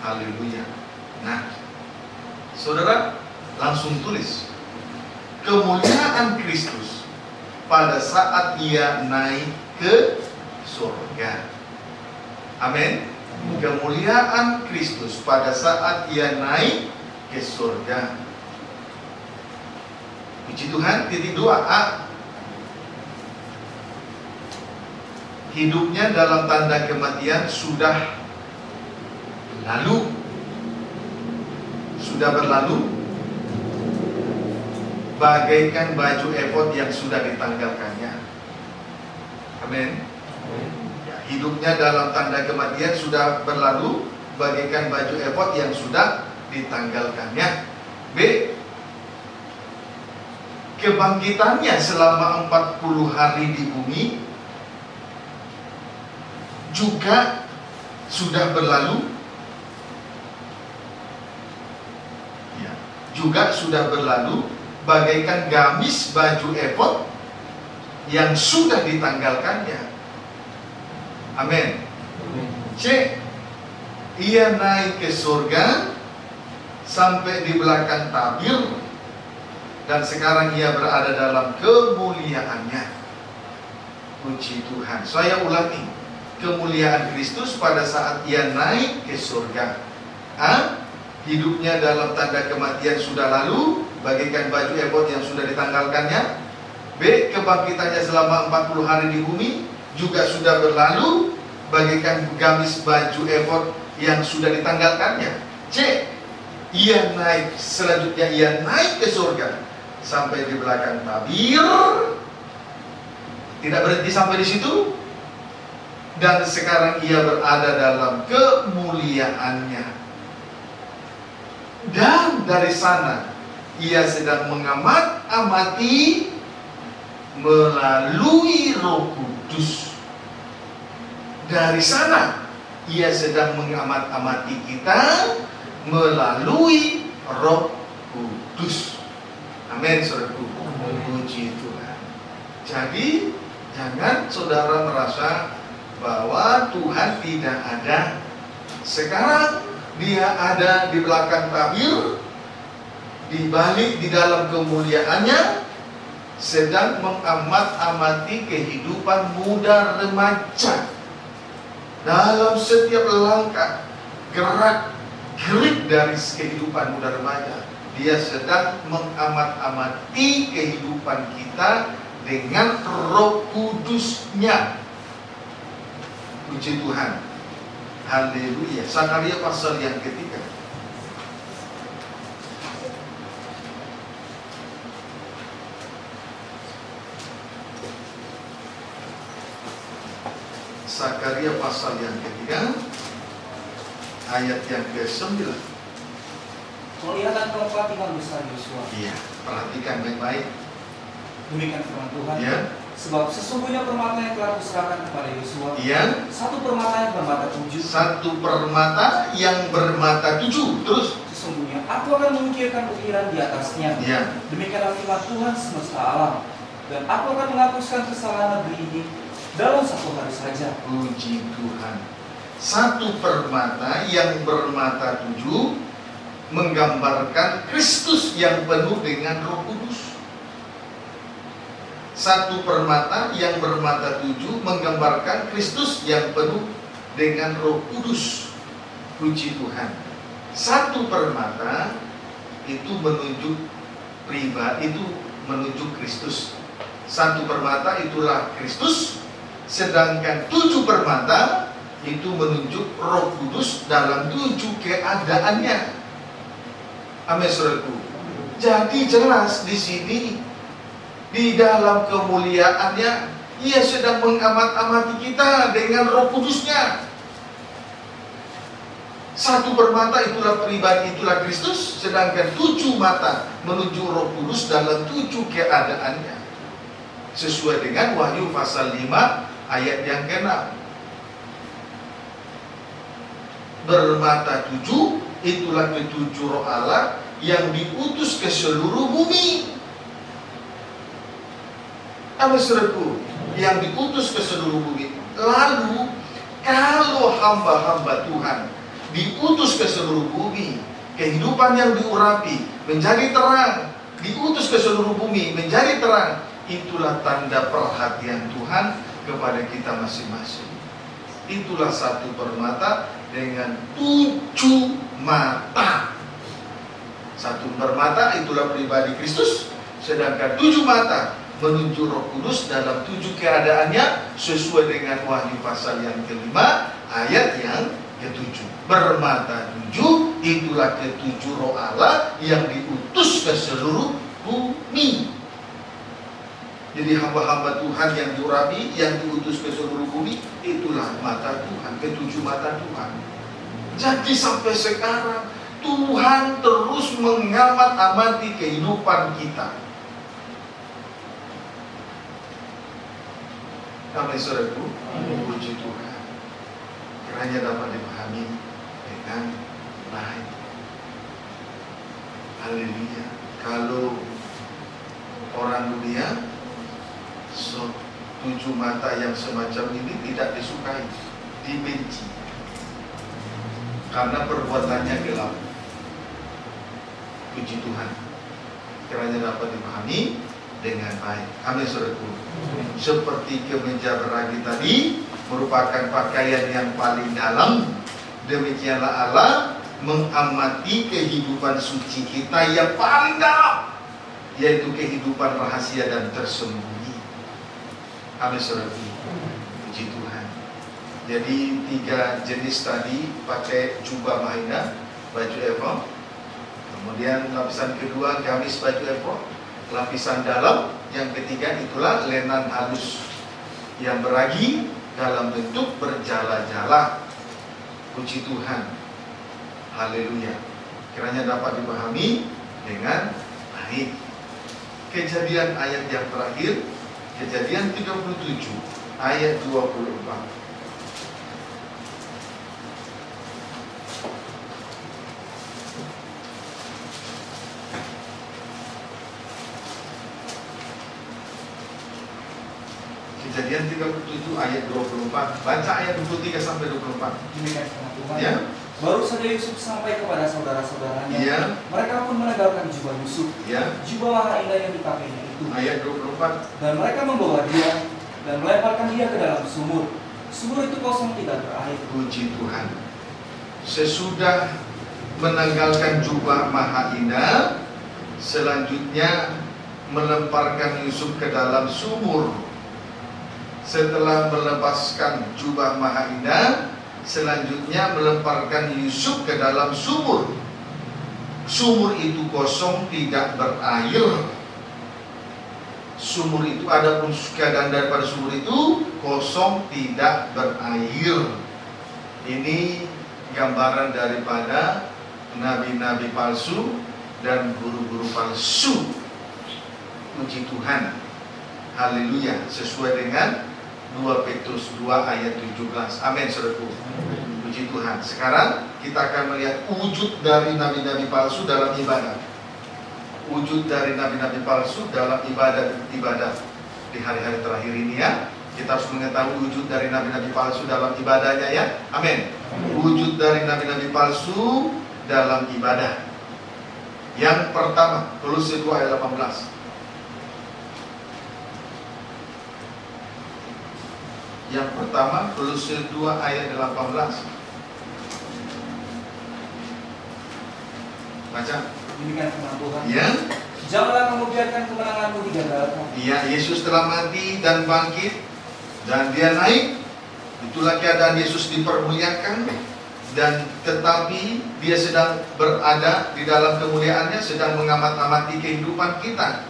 Haleluya. Nah, saudara langsung tulis kemuliaan Kristus pada saat Ia naik ke surga. Amin. Kemuliaan Kristus pada saat Ia naik ke surga. Puji Tuhan. Titik 2a, hidupnya dalam tanda kematian sudah lalu, sudah berlalu, bagaikan baju efod yang sudah ditanggalkannya. Amin. Ya, hidupnya dalam tanda kematian sudah berlalu, bagaikan baju efod yang sudah ditanggalkannya. B, kebangkitannya selama 40 hari di bumi juga sudah berlalu, ya, juga sudah berlalu, bagaikan gamis baju efod yang sudah ditanggalkannya. Amin. C, Ia naik ke surga sampai di belakang tabir, dan sekarang Ia berada dalam kemuliaannya. Puji Tuhan. Saya ulangi, kemuliaan Kristus pada saat Ia naik ke surga. A, hidupnya dalam tanda kematian sudah lalu, bagaikan baju efod yang sudah ditanggalkannya. B, kebangkitannya selama 40 hari di bumi juga sudah berlalu, bagaikan gamis baju efod yang sudah ditanggalkannya. C, Ia naik, selanjutnya Ia naik ke surga sampai di belakang tabir. Tidak berhenti sampai di situ, dan sekarang Ia berada dalam kemuliaannya. Dan dari sana Ia sedang mengamat-amati melalui Roh Kudus. Dari sana Ia sedang mengamat-amati kita melalui Roh Kudus. Amin, saudaraku. Puji Tuhan. Jadi jangan saudara merasa bahwa Tuhan tidak ada. Sekarang Dia ada di belakang tabir, di balik, di dalam kemuliaannya, sedang mengamat-amati kehidupan muda remaja. Dalam setiap langkah, gerak, gerik dari kehidupan muda remaja, Dia sedang mengamat-amati kehidupan kita dengan Roh Kudus-Nya. Puji Tuhan. Haleluya. Sakaria pasal yang ketiga. Sakaria pasal yang ketiga, ayat yang ke-9. Kelihatan keempat Imam besar Yosua. Iya, perhatikan baik-baik. Demikian firman Tuhan. Iya. Sebab sesungguhnya permata yang telah kuserahkan kepada Yosua, Iya. satu permata yang bermata 7. Satu permata yang bermata 7. Terus Sesungguhnya aku akan mengukirkan ukiran di atasnya. Iya. Demikianlah firman Tuhan semesta alam. Dan aku akan menghapuskan kesalahan negeri ini dalam 1 hari saja. Puji Tuhan. Satu permata yang bermata 7 menggambarkan Kristus yang penuh dengan Roh Kudus. Satu permata yang bermata 7 menggambarkan Kristus yang penuh dengan Roh Kudus. Puji Tuhan. Satu permata itu menunjuk pribadi, itu menunjuk Kristus. Satu permata itulah Kristus, sedangkan 7 permata itu menunjuk Roh Kudus dalam 7 keadaannya. Amin, saudaraku. Jadi jelas di sini, di dalam kemuliaannya, Ia sedang mengamat-amati kita dengan Roh Kudus-Nya. Satu permata itulah pribadi, itulah Kristus, sedangkan 7 mata menuju Roh Kudus dalam 7 keadaannya. Sesuai dengan Wahyu pasal 5 ayat yang ke-6. Bermata 7 itulah ke-7 Roh Allah yang diutus ke seluruh bumi. Amin, saudaraku. yang diutus ke seluruh bumi. Lalu kalau hamba-hamba Tuhan diutus ke seluruh bumi, kehidupan yang diurapi menjadi terang, diutus ke seluruh bumi menjadi terang, itulah tanda perhatian Tuhan kepada kita masing-masing. Itulah satu permata dengan 7 mata. Satu permata itulah pribadi Kristus, sedangkan 7 mata menuju Roh Kudus dalam 7 keadaannya sesuai dengan Wahyu pasal yang ke-5 ayat yang ke-7. Bermata 7 itulah ke-7 Roh Allah yang diutus ke seluruh bumi. Jadi hamba-hamba Tuhan yang diurapi, yang diutus ke seluruh bumi, itulah mata Tuhan, ke-7 mata Tuhan. Jadi sampai sekarang Tuhan terus mengamat-amati kehidupan kita. Amin, saudaraku. Puji Tuhan. Kiranya dapat dipahami dengan baik. Haleluya. Kalau orang dunia 7 mata yang semacam ini tidak disukai, dibenci, karena perbuatannya gelap. Puji Tuhan. Kiranya dapat dipahami dengan baik. Amin, saudaraku. Seperti kemeja beragi tadi merupakan pakaian yang paling dalam, demikianlah Allah mengamati kehidupan suci kita yang paling dalam, yaitu kehidupan rahasia dan tersembunyi. Amin, saudaraku. Puji Tuhan. Jadi 3 jenis tadi pakai jubah mahina, baju efod. Kemudian lapisan kedua gamis baju efod. Lapisan dalam yang ketiga itulah lenan halus yang beragi dalam bentuk berjala-jala. Puji Tuhan. Haleluya. Kiranya dapat dipahami dengan baik. Kejadian ayat yang terakhir, Kejadian 37 ayat 24. Kejadian 37 ayat 24. Baca ayat 23 sampai 24. Demikian Tuhan. Ya. Baru saja Yusuf sampai kepada saudara-saudaranya. Ya. Mereka pun menegakkan jubah Yusuf. Ya. Jubah warna indah yang dipakainya itu. Ayat 24. Dan mereka membawa dia dan melemparkan dia ke dalam sumur. Sumur itu kosong, tidak berair. Puji Tuhan. Sesudah menanggalkan jubah maha indah, selanjutnya melemparkan Yusuf ke dalam sumur. Setelah melepaskan jubah maha indah, selanjutnya melemparkan Yusuf ke dalam sumur. Sumur itu kosong, tidak berair. Sumur itu, adapun keadaan daripada sumur itu kosong, tidak berair. Ini gambaran daripada nabi-nabi palsu dan guru-guru palsu. Puji Tuhan. Haleluya. Sesuai dengan 2 Petrus 2 ayat 17. Amin, saudaraku. Puji Tuhan. Sekarang kita akan melihat wujud dari nabi-nabi palsu dalam ibadah. Wujud dari nabi-nabi palsu dalam ibadah di hari-hari terakhir ini, ya. Kita harus mengetahui wujud dari nabi-nabi palsu dalam ibadahnya, ya. Amin. Wujud dari nabi-nabi palsu dalam ibadah. Yang pertama, Kolose 2 ayat 18. Yang pertama, Kolose 2 ayat 18. Baca. Demikian firman Tuhan. Ya. Janganlah kamu biarkan kemenanganmu digagalkan. Ya, Yesus telah mati dan bangkit dan dia naik. Itulah keadaan Yesus dipermuliakan. Dan tetapi dia sedang berada di dalam kemuliaannya, sedang mengamat-amati kehidupan kita.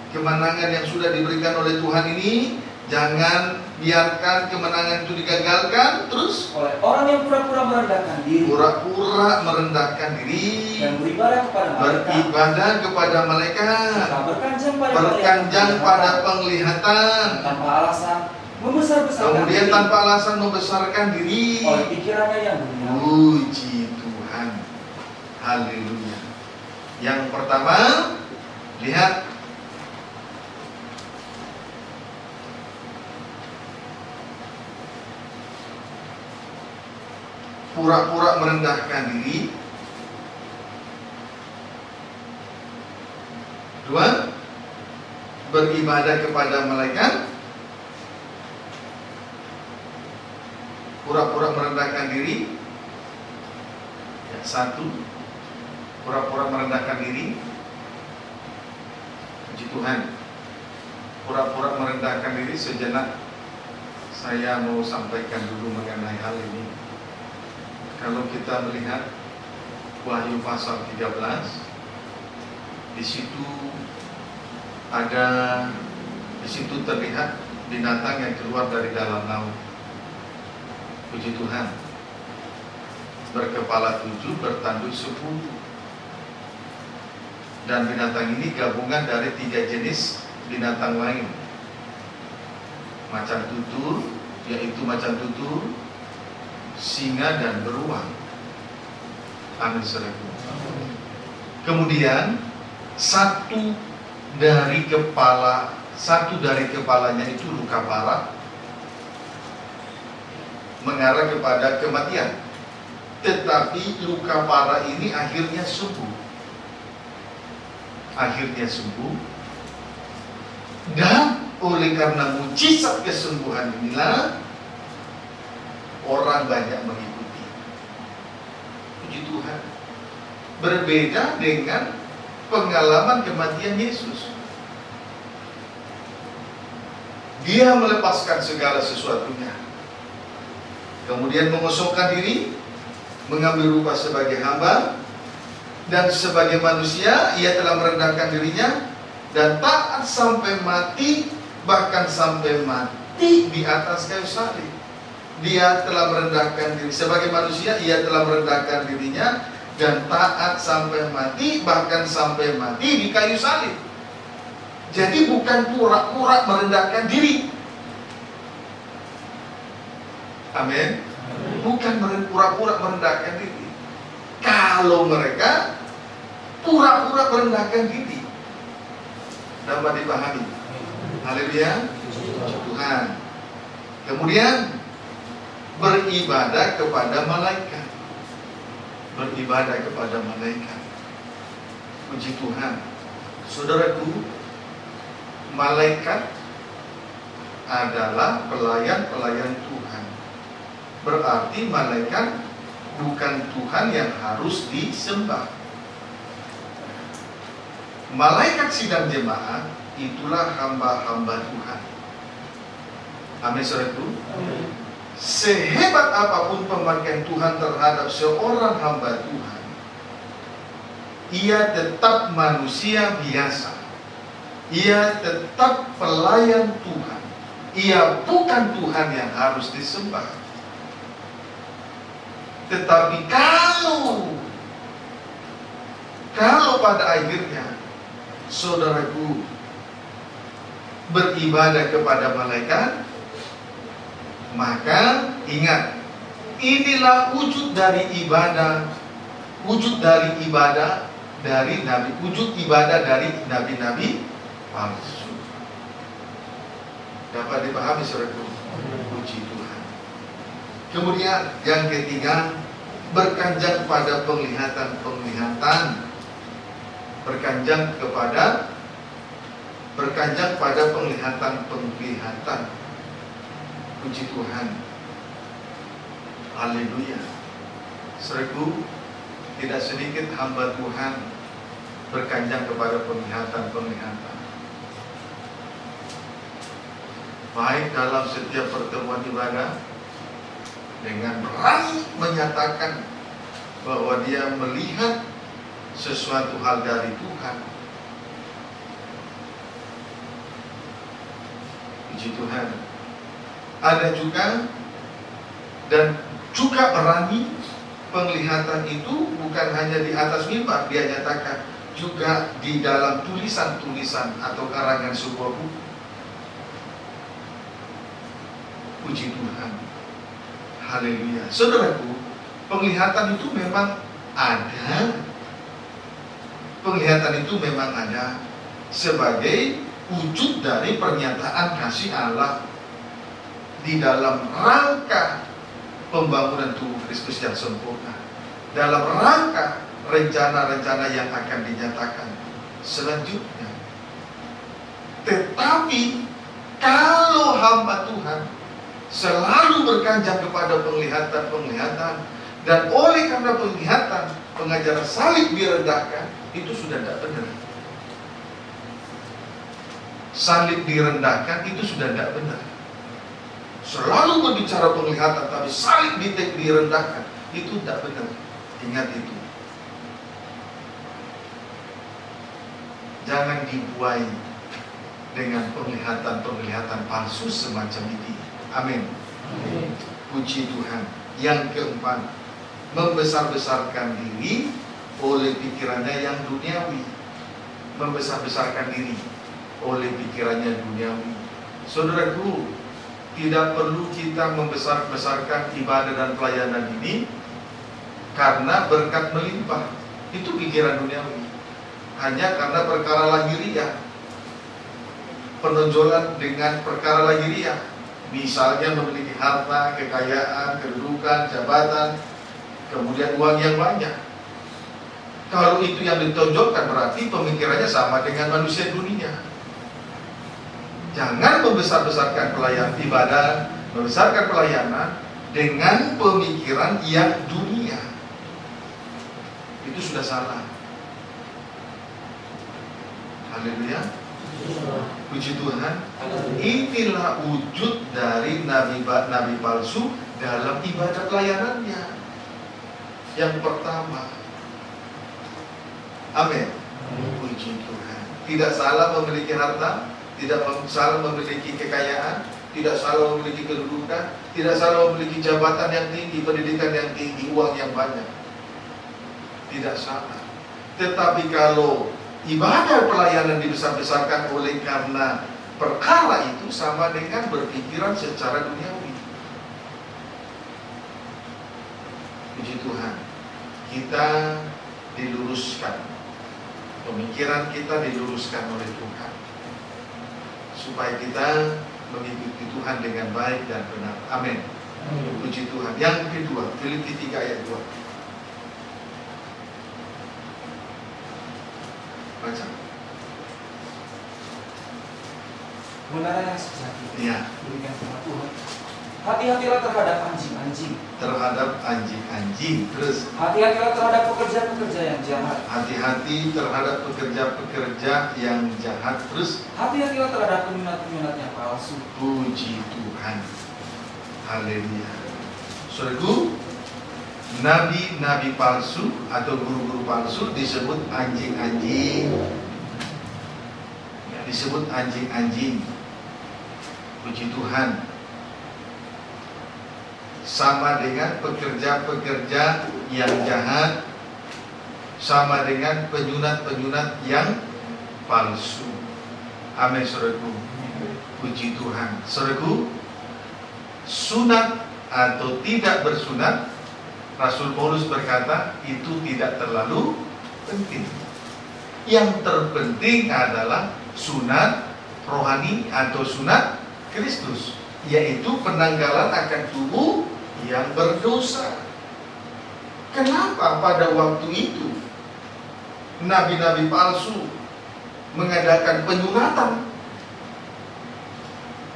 Kemenangan yang sudah diberikan oleh Tuhan ini, jangan biarkan kemenangan itu digagalkan terus oleh orang yang pura-pura merendahkan diri. Pura-pura merendahkan diri Dan beribadah kepada mereka. Beribadah kepada mereka. Berkanjang pada penglihatan. Tanpa alasan membesar-besarkan Kemudian diri. tanpa alasan membesarkan diri. Oleh pikirannya yang dunia. Puji Tuhan. Haleluya. Yang pertama, lihat pura-pura merendahkan diri. 2, beribadah kepada malaikat. Pura-pura merendahkan diri. 1, pura-pura merendahkan diri. Puji Tuhan. Pura-pura merendahkan diri. Sejenak saya mau sampaikan dulu mengenai hal ini. Kalau kita melihat Wahyu pasal 13, di situ terlihat binatang yang keluar dari dalam laut. Puji Tuhan. Berkepala 7, bertanduk 10. Dan binatang ini gabungan dari 3 jenis binatang lain. Macan tutul, yaitu macan tutul, singa, dan beruang. Amin, saudaraku. Kemudian satu dari kepalanya itu luka parah, mengarah kepada kematian. Tetapi luka parah ini akhirnya sembuh. Dan oleh karena mujizat kesembuhan inilah orang banyak mengikuti. Puji Tuhan. Berbeda dengan pengalaman kematian Yesus. Dia melepaskan segala sesuatunya, kemudian mengosongkan diri, mengambil rupa sebagai hamba, dan sebagai manusia ia telah merendahkan dirinya dan taat sampai mati, bahkan sampai mati di atas kayu salib. Dia telah merendahkan diri sebagai manusia, ia telah merendahkan dirinya dan taat sampai mati, bahkan sampai mati di kayu salib. Jadi bukan pura-pura merendahkan diri. Amin. Bukan pura-pura merendahkan diri. Kalau mereka pura-pura merendahkan diri, dapat dipahami. Haleluya. Tuhan. Kemudian beribadah kepada malaikat. Beribadah kepada malaikat. Puji Tuhan. Saudaraku, malaikat adalah pelayan-pelayan Tuhan. Berarti malaikat bukan Tuhan yang harus disembah. Malaikat sidang jemaat itulah hamba-hamba Tuhan. Amin, saudaraku. Sehebat apapun pemakaian Tuhan terhadap seorang hamba Tuhan, ia tetap manusia biasa. Ia tetap pelayan Tuhan. Ia bukan Tuhan yang harus disembah. Tetapi kalau pada akhirnya saudaraku beribadah kepada malaikat, maka ingat, inilah wujud dari ibadah dari nabi-nabi palsu. Dapat dipahami, saudaraku? Puji Tuhan. Kemudian yang ketiga, berkanjang pada penglihatan. Berkanjang pada penglihatan. Puji Tuhan. Haleluya. Saudaraku, tidak sedikit hamba Tuhan berkanjang kepada penglihatan. Baik dalam setiap pertemuan ibadah, dengan berani menyatakan bahwa dia melihat sesuatu hal dari Tuhan. Puji Tuhan. Ada juga berani penglihatan itu bukan hanya di atas mimbar, dia nyatakan juga di dalam tulisan-tulisan atau karangan sebuah buku. Puji Tuhan. Haleluya. Saudaraku, penglihatan itu memang ada. Penglihatan itu memang ada sebagai wujud dari pernyataan kasih Allah di dalam rangka pembangunan tubuh Kristus yang sempurna, dalam rangka rencana-rencana yang akan dinyatakan selanjutnya. Tetapi kalau hamba Tuhan selalu berkancang kepada penglihatan, dan oleh karena penglihatan pengajaran salib direndahkan, itu sudah tidak benar. Salib direndahkan itu sudah tidak benar. Selalu berbicara penglihatan tapi salib direndahkan, itu tidak benar. Ingat itu. Jangan dibuai dengan penglihatan palsu semacam ini. Amin. Puji Tuhan. Yang keempat, membesar-besarkan diri oleh pikirannya yang duniawi. Membesar-besarkan diri oleh pikirannya duniawi. Saudaraku, tidak perlu kita membesar-besarkan ibadah dan pelayanan ini karena berkat melimpah. Itu pikiran duniawi. Hanya karena perkara lahiriah, penonjolan dengan perkara lahiriah, misalnya memiliki harta, kekayaan, kedudukan, jabatan, kemudian uang yang banyak. Kalau itu yang ditonjolkan, berarti pemikirannya sama dengan manusia dunia. Jangan membesar-besarkan pelayanan ibadah, membesarkan pelayanan dengan pemikiran yang dunia. Itu sudah salah. Haleluya. Puji Tuhan. Inilah wujud dari nabi palsu dalam ibadah pelayanannya. Yang pertama. Amin. Puji Tuhan. Tidak salah memiliki harta, tidak salah memiliki kekayaan, tidak salah memiliki kedudukan, tidak salah memiliki jabatan yang tinggi, pendidikan yang tinggi, uang yang banyak. Tidak salah. Tetapi kalau ibadah pelayanan dibesar-besarkan oleh karena perkara itu, sama dengan berpikiran secara duniawi. Puji Tuhan. Kita diluruskan, pemikiran kita diluruskan oleh Tuhan, supaya kita mengikuti Tuhan dengan baik dan benar. Amin. Puji Tuhan. Yang kedua, Filipi 3 ayat 2. Baca. Kebenaran yang sejati. Iya. Berikan firman Tuhan. Hati-hatilah terhadap anjing-anjing. Terhadap anjing-anjing. Terus. Hati-hatilah terhadap pekerja-pekerja yang jahat. Hati-hati terhadap pekerja-pekerja yang jahat. Terus. Hati-hatilah terhadap peminat-peminat yang palsu. Puji Tuhan. Haleluya. Saudaraku, nabi-nabi palsu atau guru-guru palsu disebut anjing-anjing. Ya, disebut anjing-anjing. Puji Tuhan. Sama dengan pekerja-pekerja yang jahat, sama dengan penyunat-penyunat yang palsu. Amin, saudaraku. Puji Tuhan. Saudaraku, sunat atau tidak bersunat, Rasul Paulus berkata itu tidak terlalu penting. Yang terpenting adalah sunat rohani atau sunat Kristus, yaitu penanggalan akan tubuh yang berdosa. Kenapa pada waktu itu nabi-nabi palsu mengadakan penyunatan,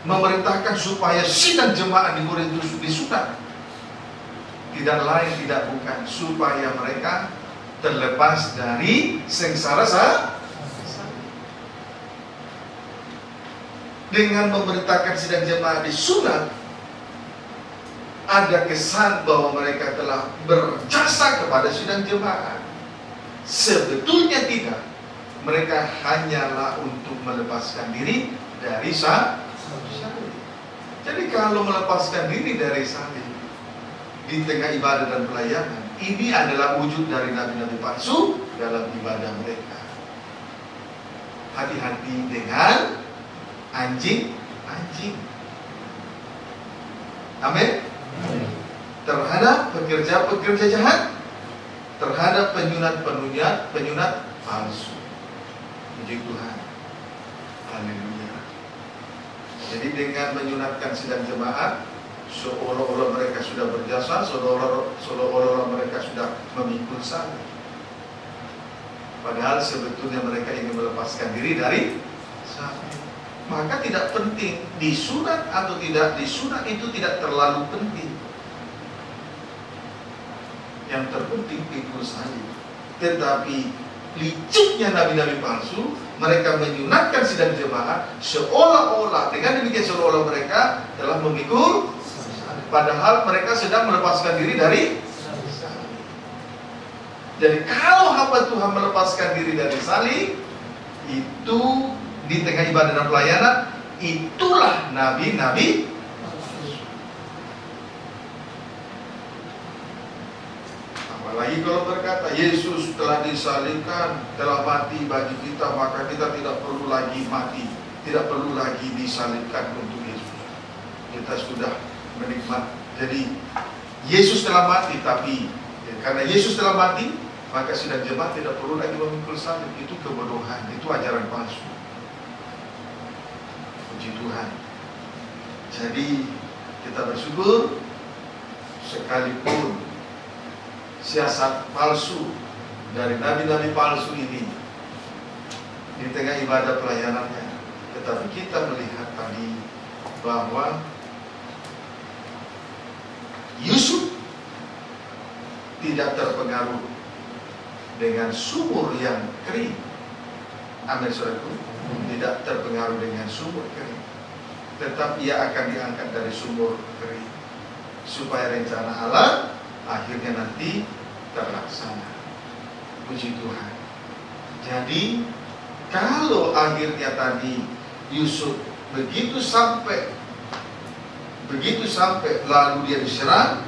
memerintahkan supaya sidang jemaat di Korintus disunat? Tidak lain tidak bukan supaya mereka terlepas dari sengsara dengan memerintahkan sidang jemaat disunat. Ada kesan bahwa mereka telah berjasa kepada sidang jemaat. Sebetulnya tidak. Mereka hanyalah untuk melepaskan diri dari salib. Jadi kalau melepaskan diri dari salib di tengah ibadah dan pelayanan, ini adalah wujud dari nabi-nabi palsu dalam ibadah mereka. Hati-hati dengan anjing-anjing. Amin. Terhadap pekerja-pekerja jahat, terhadap penyunat palsu. Puji Tuhan. Haleluya. Jadi dengan menyunatkan sidang jemaat, seolah-olah mereka sudah berjasa, seolah-olah mereka sudah memikul salib. Padahal sebetulnya mereka ingin melepaskan diri dari salib. Maka tidak penting disunat atau tidak disunat, itu tidak terlalu penting. Yang terpenting pikul salib. Tetapi liciknya nabi-nabi palsu, mereka menyunatkan sidang jemaat seolah-olah, dengan demikian seolah-olah mereka telah memikul salib. Padahal mereka sedang melepaskan diri dari salib. Jadi kalau hamba Tuhan melepaskan diri dari salib, itu di tengah ibadah dan pelayanan, itulah nabi-nabi. Apalagi kalau berkata Yesus telah disalibkan, telah mati bagi kita, maka kita tidak perlu lagi mati, tidak perlu lagi disalibkan untuk Yesus. Kita sudah menikmati. Jadi Yesus telah mati, tapi karena Yesus telah mati, maka sidang jemaat tidak perlu lagi memikul salib. Itu kebodohan, itu ajaran palsu. Puji Tuhan. Jadi kita bersyukur, sekalipun siasat palsu dari nabi-nabi palsu ini di tengah ibadah pelayanannya, tetapi kita melihat tadi bahwa Yusuf tidak terpengaruh dengan sumur yang kering. Amin, saudaraku. Tidak terpengaruh dengan sumur kering, tetap ia akan diangkat dari sumur kering, supaya rencana Allah akhirnya nanti terlaksana. Puji Tuhan. Jadi kalau akhirnya tadi Yusuf begitu sampai lalu dia diserang,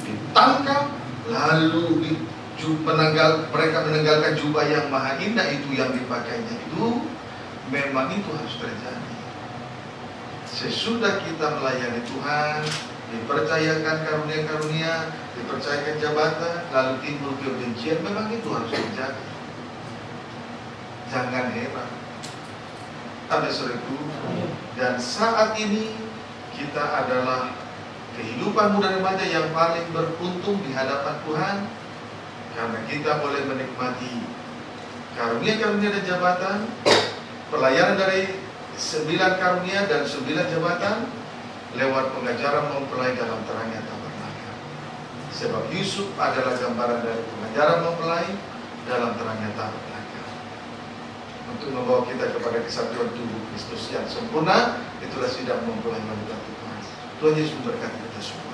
ditangkap, lalu mereka meninggalkan jubah yang maha indah itu yang dipakainya itu, memang itu harus terjadi. Sesudah kita melayani Tuhan, dipercayakan karunia-karunia, dipercayakan jabatan, lalu timbul kebencian, memang itu harus terjadi. Jangan heran. Ada saudaraku, dan saat ini kita adalah kehidupan muda remaja yang paling beruntung di hadapan Tuhan, karena kita boleh menikmati karunia-karunia dan jabatan, pelayanan dari 9 karunia dan 9 jabatan, lewat pengajaran mempelai dalam terangnya tabernakel. Sebab Yusuf adalah gambaran dari pengajaran mempelai dalam terangnya tabernakel, untuk membawa kita kepada kesatuan tubuh Kristus yang sempurna. Itulah sidang mempelai wanita Tuhan. Tuhan Yesus memberkati kita semua.